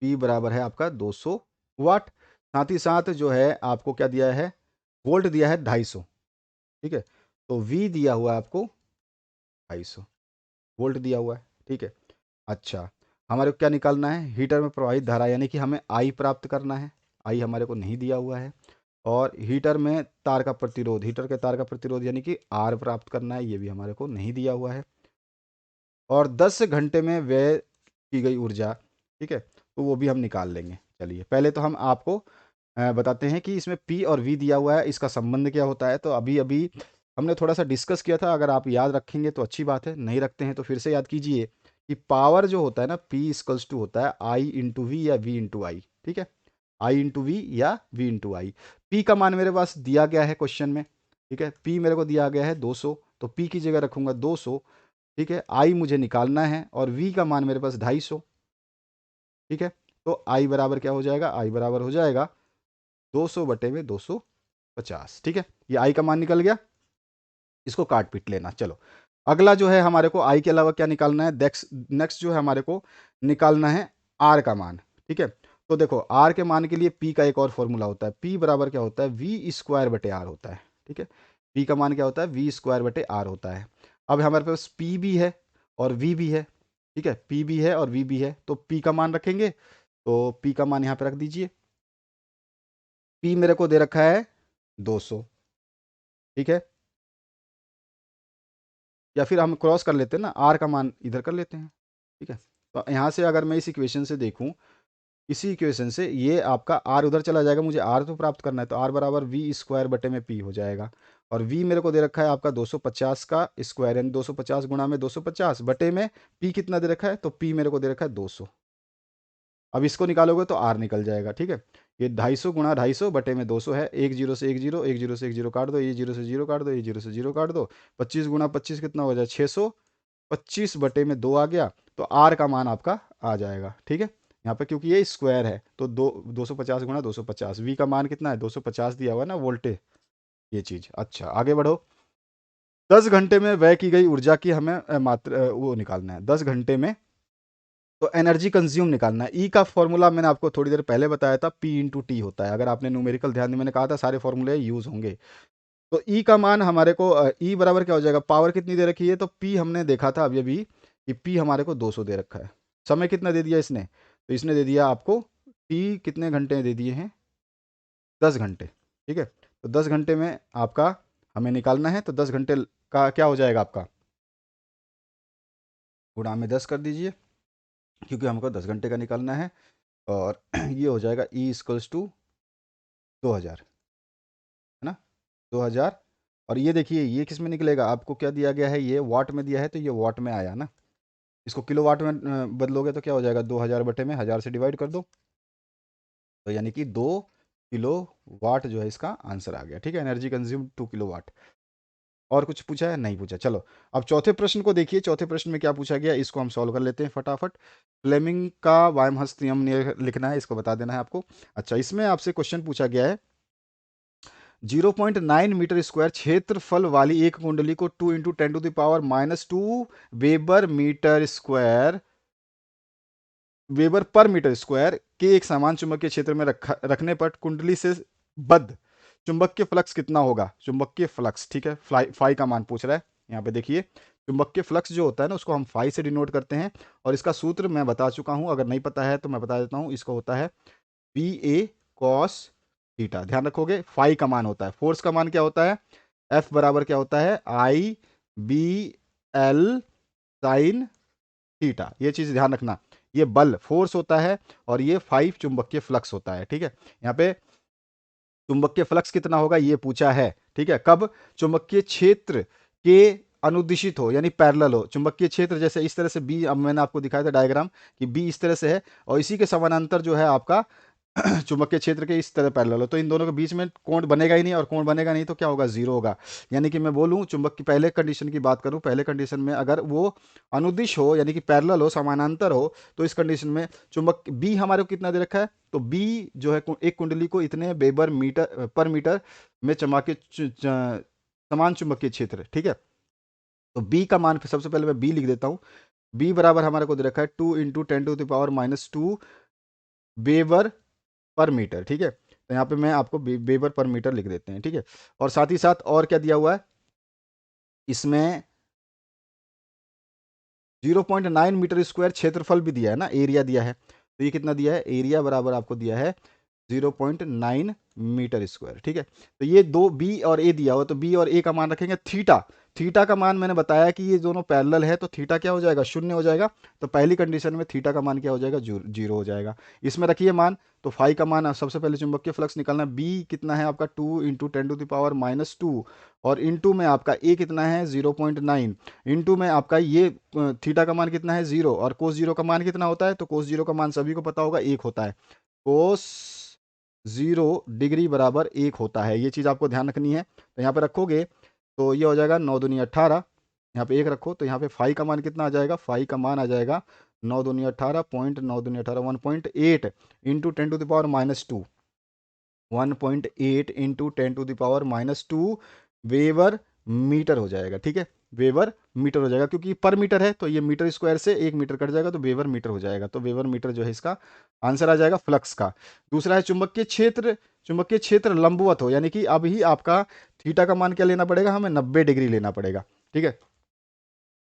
पी बराबर है आपका 200 वाट। साथ ही साथ जो है आपको क्या दिया है, वोल्ट दिया है 250, ठीक है। तो वी दिया हुआ है आपको 250 वोल्ट दिया हुआ है, ठीक है। अच्छा, हमारे को क्या निकालना है, हीटर में प्रवाहित धारा, यानी कि हमें आई प्राप्त करना है। आई हमारे को नहीं दिया हुआ है। और हीटर में तार का प्रतिरोध, हीटर के तार का प्रतिरोध यानी कि आर प्राप्त करना है, ये भी हमारे को नहीं दिया हुआ है। और 10 घंटे में व्यय की गई ऊर्जा, ठीक है, तो वो भी हम निकाल लेंगे। चलिए, पहले तो हम आपको बताते हैं कि इसमें पी और वी दिया हुआ है, इसका संबंध क्या होता है। तो अभी अभी हमने थोड़ा सा डिस्कस किया था, अगर आप याद रखेंगे तो अच्छी बात है, नहीं रखते हैं तो फिर से याद कीजिए कि पावर जो होता है ना, पी इक्वल्स टू होता है आई इंटू वी या वी इंटू आई, ठीक है। आई इंटू वी या वी इंटू आई। पी का मान मेरे पास दिया गया है क्वेश्चन में, ठीक है। पी मेरे को दिया गया है 200, तो पी की जगह रखूंगा 200, ठीक है। आई मुझे निकालना है और वी का मान मेरे पास 250, ठीक है। तो आई बराबर क्या हो जाएगा, आई बराबर हो जाएगा 200/250, ठीक है। ये आई का मान निकल गया, इसको काट पीट लेना। चलो, अगला जो है हमारे को आई के अलावा क्या निकालना है, नेक्स्ट जो है हमारे को निकालना है आर का मान, ठीक है। तो देखो, आर के मान के लिए पी का एक और फॉर्मूला होता है, पी बराबर क्या होता है, वी स्क्वायर बटे आर होता है, ठीक है। पी का मान क्या होता है, वी स्क्वायर बटे आर होता है। अब हमारे पास पी भी है और वी भी है, ठीक है, पी भी है और वी भी है, तो पी का मान रखेंगे, तो पी का मान यहाँ पे रख दीजिए। पी मेरे को दे रखा है 200, ठीक है, या फिर हम क्रॉस कर लेते हैं ना, आर का मान इधर कर लेते हैं, ठीक है। तो यहाँ से अगर मैं इस इक्वेशन से देखूँ, इसी इक्वेशन से ये आपका आर उधर चला जाएगा, मुझे आर तो प्राप्त करना है, तो आर बराबर वी स्क्वायर बटे में पी हो जाएगा। और वी मेरे को दे रखा है आपका 250 का स्क्वायर, यानी 250 गुणा में 250 बटे में पी कितना दे रखा है, तो पी मेरे को दे रखा है 200। अब इसको निकालोगे तो आर निकल जाएगा, ठीक है। ये 250 गुणा 250 बटे में 200 है, एक जीरो से एक जीरो, एक जीरो से एक जीरो काट दो, ये जीरो से जीरो काट दो, ये जीरो से जीरो काट दो, 25 गुणा 25 कितना हो जाए 600, 25 बटे में 2 आ गया, तो आर का मान आपका आ जाएगा, ठीक है। यहाँ पे क्योंकि ये स्क्वायर है तो 250 गुणा 250, वी का मान कितना है 250 दिया हुआ है ना, वोल्टेज, ये चीज़। अच्छा आगे बढ़ो। 10 घंटे में व्यय की गई ऊर्जा की हमें वो निकालना है, 10 घंटे में तो एनर्जी कंज्यूम निकालना है। ई का फॉर्मूला मैंने आपको थोड़ी देर पहले बताया था, पी इंटू टी होता है। अगर आपने न्यूमेरिकल ध्यान दिया, मैंने कहा था सारे फॉर्मूले यूज होंगे। तो ई का मान हमारे को, ई बराबर क्या हो जाएगा, पावर कितनी दे रखी है, तो पी हमने देखा था अभी अभी कि पी हमारे को 200 दे रखा है। समय कितना दे दिया इसने, तो इसने दे दिया आपको टी कितने घंटे दे दिए हैं, 10 घंटे, ठीक है। तो 10 घंटे में आपका हमें निकालना है, तो 10 घंटे का क्या हो जाएगा आपका, गुणा में 10 कर दीजिए, क्योंकि हमको 10 घंटे का निकालना है। और ये हो जाएगा ई इक्वल्स टू 2000, है ना, 2000। और ये देखिए ये किस में निकलेगा, आपको क्या दिया गया है, ये वाट में दिया है, तो ये वाट में आया ना। इसको किलो वाट में बदलोगे तो क्या हो जाएगा, 2000 बटे में 1000 से डिवाइड कर दो, तो यानी कि 2 किलो वाट जो है इसका आंसर आ गया, ठीक है। Energy consume 2 kilowatt. और कुछ पूछा है, नहीं पूछा। चलो अब चौथे प्रश्न को देखिए, चौथे प्रश्न में क्या पूछा गया, इसको हम सॉल्व कर लेते हैं फटाफट। फ्लेमिंग का वायमहस्त नियम लिखना है, इसको बता देना है आपको। अच्छा इसमें आपसे क्वेश्चन पूछा गया है, 0.9 मीटर स्क्वायर क्षेत्रफल वाली एक कुंडली को 2 into 10⁻⁻2 weber metre square, weber per metre square के एक समान चुंबकीय क्षेत्र में रखने पर कुंडली से बद्ध चुंबकीय फ्लक्स कितना होगा, चुंबकीय फ्लक्स, ठीक है। फाई का मान पूछ रहा है। यहाँ पे देखिए चुंबकीय फ्लक्स जो होता है ना, उसको हम फाई से डिनोट करते हैं, और इसका सूत्र मैं बता चुका हूं, अगर नहीं पता है तो मैं बता देता हूं। इसको होता है बी ए कॉस थीटा, ध्यान रखोगे। फाई का मान होता है, फोर्स का मान क्या होता है, एफ बराबर क्या होता है, आई बी एल साइन थीटा, ये चीज ध्यान रखना। ये बल फोर्स होता है, और ये 5 चुंबकीय फ्लक्स होता है, ठीक है। यहाँ पे चुंबकीय फ्लक्स कितना होगा ये पूछा है, ठीक है। कब, चुंबकीय क्षेत्र के अनुदिशित हो, यानी पैरेलल हो। चुंबकीय क्षेत्र जैसे इस तरह से बी, अब मैंने आपको दिखाया था डायग्राम कि बी इस तरह से है, और इसी के समानांतर जो है आपका चुंबकीय क्षेत्र के इस तरह पैरेलल हो, तो इन दोनों के बीच में कोण बनेगा ही नहीं, और कोण बनेगा नहीं तो क्या होगा, जीरो होगा। यानी कि मैं बोलूं चुंबक की पहले कंडीशन की बात करूं, पहले कंडीशन में अगर वो अनुदिश हो, यानी कि पैरेलल हो, समानांतर हो, तो इस कंडीशन में चुंबक बी हमारे को कितना दे रखा है, तो बी जो है एक कुंडली को इतने वेबर मीटर पर मीटर में समान चुंबकीय क्षेत्र, ठीक है। तो बी का मान सबसे पहले मैं बी लिख देता हूं। बी बराबर हमारे को दे रखा है 2 × 10⁻⁻2 वेबर पर मीटर, ठीक है। तो यहाँ पे मैं आपको वेबर पर मीटर लिख देते हैं, ठीक है। और साथ ही साथ और क्या दिया हुआ है इसमें, 0.9 मीटर स्क्वायर क्षेत्रफल भी दिया है ना, एरिया दिया है। तो ये कितना दिया है, एरिया बराबर आपको दिया है 0.9 मीटर स्क्वायर, ठीक है। तो ये दो बी और ए दिया हुआ, तो बी और ए का मान रखेंगे। थीटा, थीटा का मान मैंने बताया कि ये दोनों पैरेलल है, तो थीटा क्या हो जाएगा, शून्य हो जाएगा। तो पहली कंडीशन में थीटा का मान क्या हो जाएगा, जीरो हो जाएगा। इसमें रखिए मान, तो फाई का मान सबसे पहले चुंबकीय फ्लक्स निकालना, बी कितना है आपका 2 × 10⁻⁻2, और इंटू में आपका ए कितना है 0.9, इंटू में आपका ये थीटा का मान कितना है 0, और कोस जीरो का मान कितना होता है, तो कोस जीरो का मान सभी को पता होगा 1 होता है। कोस 0 डिग्री बराबर 1 होता है, ये चीज़ आपको ध्यान रखनी है। तो यहाँ पे रखोगे तो ये हो जाएगा 9×2 = 18, यहाँ पे 1 रखो, तो यहाँ पे फाई का मान कितना आ जाएगा, फाई का मान आ जाएगा 9×2 = 18, 9×2 = 1.8 इंटू 10⁻⁻2, 1.8 इंटू 10⁻⁻2 वेबर मीटर हो जाएगा, ठीक है। वेबर मीटर हो जाएगा, क्योंकि पर मीटर है, तो ये मीटर स्क्वायर से 1 मीटर कट जाएगा, तो वेबर मीटर हो जाएगा। तो वेबर मीटर जो है इसका आंसर आ जाएगा फ्लक्स का। दूसरा है चुंबकीय क्षेत्र, चुंबकीय क्षेत्र लंबवत हो, यानी कि अब ही आपका थीटा का मान क्या लेना पड़ेगा, हमें 90 डिग्री लेना पड़ेगा, ठीक है।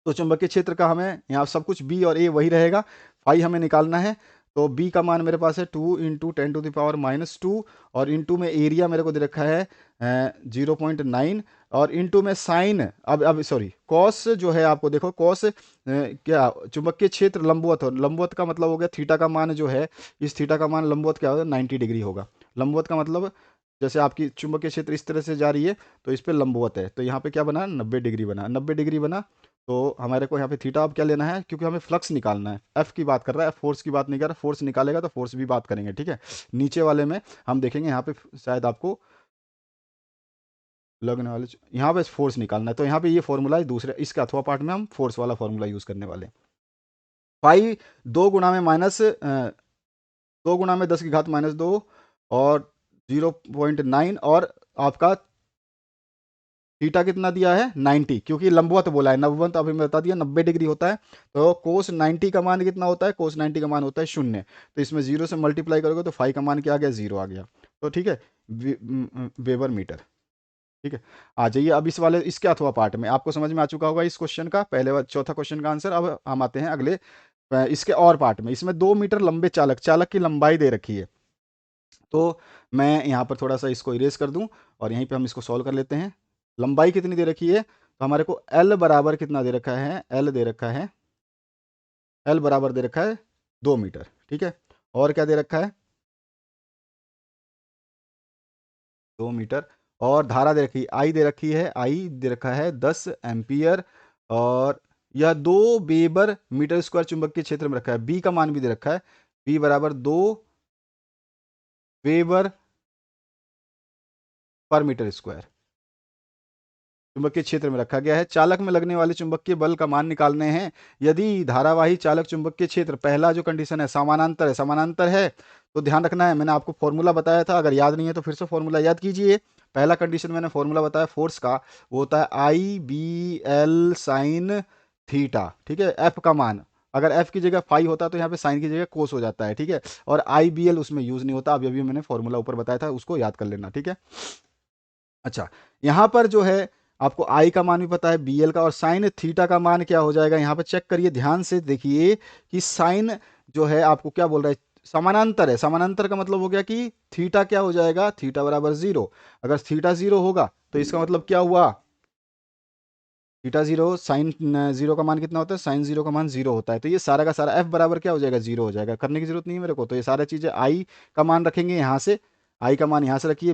तो चुंबकीय क्षेत्र का हमें यहाँ सब कुछ बी और ए वही रहेगा, फाई हमें निकालना है। तो बी का मान मेरे पास है 2 × 10⁻⁻², और इंटू में एरिया मेरे को दे रखा है 0.9, और इंटू में साइन, अब सॉरी कॉस जो है, आपको देखो कॉस क्या चुंबकीय क्षेत्र लंबवत हो, लंबवत का मतलब हो गया थीटा का मान जो है, इस थीटा का मान लंबवत क्या होगा 90 डिग्री होगा। लंबवत का मतलब जैसे आपकी चुंबकीय क्षेत्र इस तरह से जा रही है तो इस पे लंबवत है, तो यहाँ पे क्या बना 90 डिग्री बना, 90 डिग्री बना। तो हमारे को यहाँ पे थीटा अब क्या लेना है, क्योंकि हमें फ्लक्स निकालना है, एफ की बात कर रहा है, फोर्स की बात नहीं कर रहा, फोर्स निकालेगा तो फोर्स भी बात करेंगे, ठीक है। नीचे वाले में हम देखेंगे, यहाँ पे शायद आपको लगने वाले, यहाँ पे फोर्स निकालना है, तो यहाँ पे ये फॉर्मूला है दूसरे, इसके अथवा पार्ट में हम फोर्स वाला फॉर्मूला यूज करने वाले हैं। पाई 2 × 10⁻², और 0.9, और आपका थीटा कितना दिया है 90, क्योंकि लंबवत बोला है, नववत अभी मैं बता दिया 90 डिग्री होता है। तो कोस 90 का मान कितना होता है, कोस 90 का मान होता है 0, तो इसमें 0 से मल्टीप्लाई करोगे तो फाई का मान क्या आ गया, 0 आ गया। तो ठीक है, वेबर मीटर। ठीक है, आ जाइए अब इस वाले, इसके अथवा पार्ट में आपको समझ में आ चुका होगा इस क्वेश्चन का, पहले चौथा क्वेश्चन का आंसर। अब हम आते हैं अगले इसके और पार्ट में। इसमें 2 मीटर लंबे चालक, चालक की लंबाई दे रखी है, तो मैं यहाँ पर थोड़ा सा इसको इरेज कर दूं और यहीं पे हम इसको सॉल्व कर लेते हैं। लंबाई कितनी दे रखी है, तो हमारे को एल बराबर कितना दे रखा है, एल दे रखा है, एल बराबर दे रखा है 2 मीटर, ठीक है। और क्या दे रखा है, 2 मीटर, और धारा दे रखी है, आई दे रखी है, आई दे रखा है 10 एम्पियर, और यह 2 वेबर मीटर स्क्वायर चुंबकीय क्षेत्र में रखा है। बी का मान भी दे रखा है, बी बराबर 2 वेबर पर मीटर स्क्वायर चुंबकीय क्षेत्र में रखा गया है। चालक में लगने वाले चुंबकीय बल का मान निकालने हैं। यदि धारावाही चालक चुंबकीय क्षेत्र, पहला जो कंडीशन है समानांतर है, समानांतर है तो ध्यान रखना है, मैंने आपको फॉर्मूला बताया था, अगर याद नहीं है तो फिर से फॉर्मूला याद कीजिए। पहला कंडीशन मैंने फॉर्मूला बताया फोर्स का, वो होता है I/B/L sin थीटा, ठीक है। एफ का मान, अगर एफ की जगह फाई होता तो यहाँ पे साइन की जगह कोस हो जाता है, ठीक है। और I/B/L उसमें यूज नहीं होता, अभी अभी मैंने फॉर्मूला ऊपर बताया था, उसको याद कर लेना, ठीक है। अच्छा, यहाँ पर जो है आपको आई का मान भी पता है, bl का, और साइन थीटा का मान क्या हो जाएगा, यहाँ पर चेक करिए ध्यान से, देखिए कि साइन जो है आपको क्या बोल रहा है, समानांतर है। समानांतर का मतलब हो गया कि थीटा क्या हो जाएगा, थीटा बराबर 0। अगर थीटा 0 होगा तो इसका मतलब क्या हुआ, थीटा 0, साइन 0 का मान कितना होता है, साइन 0 का मान 0 होता है। तो ये सारा का सारा एफ बराबर क्या हो जाएगा, 0 हो जाएगा, करने की जरूरत नहीं है मेरे को। तो ये सारा चीजें आई का मान रखेंगे यहाँ से, आई का मान यहाँ से रखिए,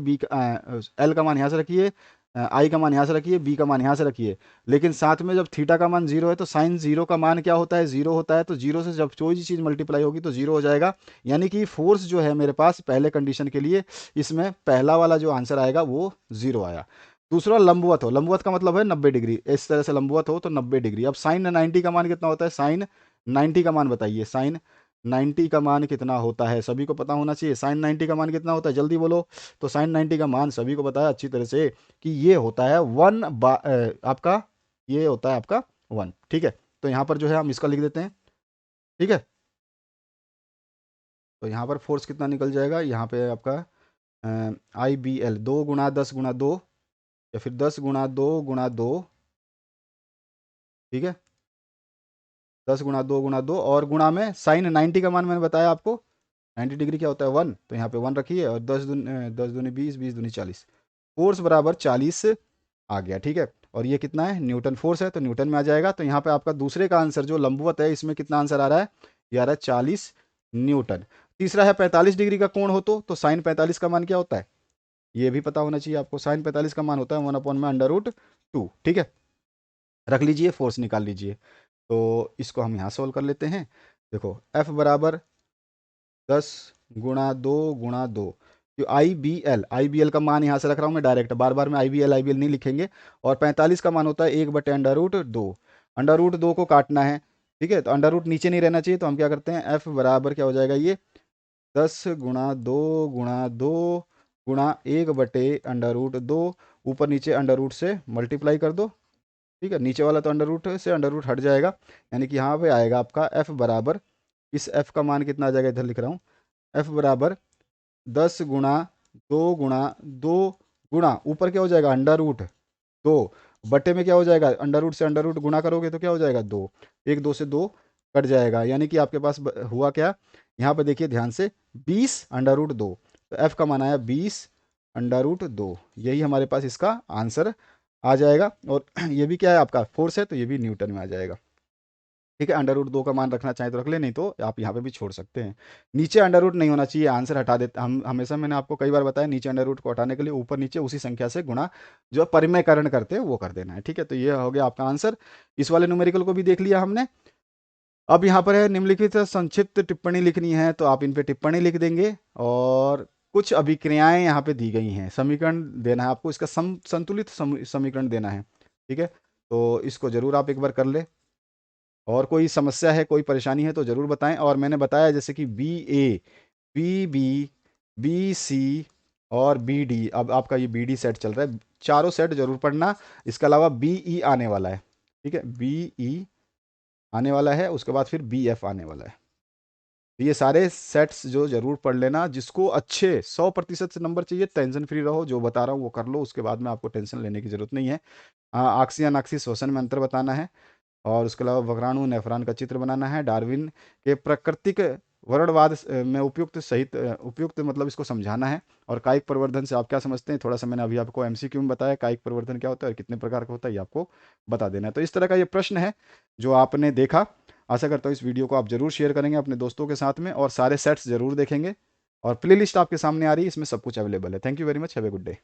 एल का मान यहाँ से रखिए, आई का मान यहाँ से रखिए, बी का मान यहाँ से रखिए। लेकिन साथ में जब थीटा का मान 0 है तो साइन 0 का मान क्या होता है, 0 होता है। तो 0 से जब कोई भी चीज़ मल्टीप्लाई होगी तो 0 हो जाएगा। यानी कि फोर्स जो है मेरे पास पहले कंडीशन के लिए, इसमें पहला वाला जो आंसर आएगा वो 0 आया। दूसरा लंबवत हो, लंबवत का मतलब है 90 डिग्री, इस तरह से लंबवत हो तो 90 डिग्री। अब साइन 90 का मान कितना होता है, साइन 90 का मान बताइए, साइन 90 का मान कितना होता है, सभी को पता होना चाहिए। साइन 90 का मान कितना होता है, जल्दी बोलो। तो साइन 90 का मान सभी को पता है अच्छी तरह से कि ये होता है आपका, ये होता है आपका 1, ठीक है। तो यहाँ पर जो है हम इसका लिख देते हैं, ठीक है। तो यहाँ पर फोर्स कितना निकल जाएगा, यहाँ पे आपका I/B/L 2 × 10 × 2, या फिर 10 × 2 × 2, ठीक है। 10 × 2 × 2, और गुणा में साइन 90 का मान मैंने बताया आपको, 90 डिग्री क्या होता है 1, तो यहाँ पे 1 रखिए, और 10 दूनी 20, 20 दूनी 40, फोर्स बराबर 40 आ गया, ठीक है। और ये कितना है, न्यूटन फोर्स है, तो न्यूटन में आ जाएगा। तो यहाँ पे आपका दूसरे का आंसर जो लंबवत है, इसमें कितना आंसर आ रहा है, ये आ रहा है 40 न्यूटन। तीसरा है 45 डिग्री का कोण हो तो साइन 45 का मान क्या होता है, ये भी पता होना चाहिए आपको। साइन 45 का मान होता है 1/√2, ठीक है। रख लीजिए, फोर्स निकाल लीजिए। तो इसको हम यहाँ सोल्व कर लेते हैं। देखो एफ बराबर 10 × 2 × 2, जो आई बी एल का मान यहाँ से रख रहा हूँ मैं डायरेक्ट, बार बार में आई बी एल नहीं लिखेंगे। और 45 का मान होता है 1/√2, √2 को काटना है, ठीक है। तो अंडर रूट नीचे नहीं रहना चाहिए, तो हम क्या करते हैं, एफ बराबर क्या हो जाएगा, ये 10 × 2 × 2 × 1/√2, ऊपर नीचे अंडर रूट से मल्टीप्लाई कर दो, ठीक है। नीचे वाला तो अंडर रूट से अंडर रूट हट जाएगा, यानी कि यहाँ पे आएगा आपका एफ बराबर, इस एफ का मान कितना आ जाएगा, इधर लिख रहा हूँ, एफ बराबर 10 × 2 × 2 गुणा ऊपर क्या हो जाएगा, √2, बटे में क्या हो जाएगा, अंडर रूट से अंडर रूट गुणा करोगे तो क्या हो जाएगा 2, 1 2 से 2 कट जाएगा, यानी कि आपके पास हुआ क्या, यहाँ पे देखिए ध्यान से 20√2, तो एफ का मान आया 20√2, यही हमारे पास इसका आंसर आ जाएगा। और ये भी क्या है आपका फोर्स है, तो ये भी न्यूटन में आ जाएगा। ठीक है, अंडर रूट 2 का मान रखना चाहे तो रख ले, नहीं तो आप यहाँ पे भी छोड़ सकते हैं। नीचे अंडर रूट नहीं होना चाहिए, आंसर हटा देते हम हमेशा, मैंने आपको कई बार बताया, नीचे अंडर रूट को हटाने के लिए ऊपर नीचे उसी संख्या से गुणा जो परिमेयकरण करते हैं वो कर देना है। ठीक है, तो ये हो गया आपका आंसर। इस वाले न्यूमेरिकल को भी देख लिया हमने। अब यहाँ पर है निम्नलिखित संक्षिप्त टिप्पणी लिखनी है, तो आप इन पे टिप्पणी लिख देंगे, और कुछ अभिक्रियाएं यहाँ पे दी गई हैं, समीकरण देना है आपको, इसका संतुलित समीकरण देना है। ठीक है, तो इसको जरूर आप एक बार कर ले, और कोई समस्या है, कोई परेशानी है तो ज़रूर बताएं। और मैंने बताया जैसे कि बी ए, बी बी, बी सी और बी डी, अब आपका ये बी डी सेट चल रहा है, चारों सेट जरूर पढ़ना। इसके अलावा बी ई आने वाला है। ठीक है, बी ई आने वाला है, उसके बाद फिर बी एफ आने वाला है। तो ये सारे सेट्स जो जरूर पढ़ लेना, जिसको अच्छे 100% से नंबर चाहिए, टेंशन फ्री रहो, जो बता रहा हूँ वो कर लो, उसके बाद में आपको टेंशन लेने की जरूरत नहीं है। आक्सी अनाक्सी श्वसन में अंतर बताना है, और उसके अलावा वक्राणु नेफ्रॉन का चित्र बनाना है, डार्विन के प्राकृतिक वर्णवाद में उपयुक्त सहित उपयुक्त मतलब इसको समझाना है, और कायिक प्रवर्धन से आप क्या समझते हैं, थोड़ा सा मैंने अभी आपको एमसीक्यू में बताया कायिक प्रवर्धन क्या होता है और कितने प्रकार का होता है, ये आपको बता देना है। तो इस तरह का ये प्रश्न है जो आपने देखा। आशा करता हूँ इस वीडियो को आप जरूर शेयर करेंगे अपने दोस्तों के साथ में, और सारे सेट्स जरूर देखेंगे, और प्लेलिस्ट आपके सामने आ रही है, इसमें सब कुछ अवेलेबल है। Thank you very much, have a good day.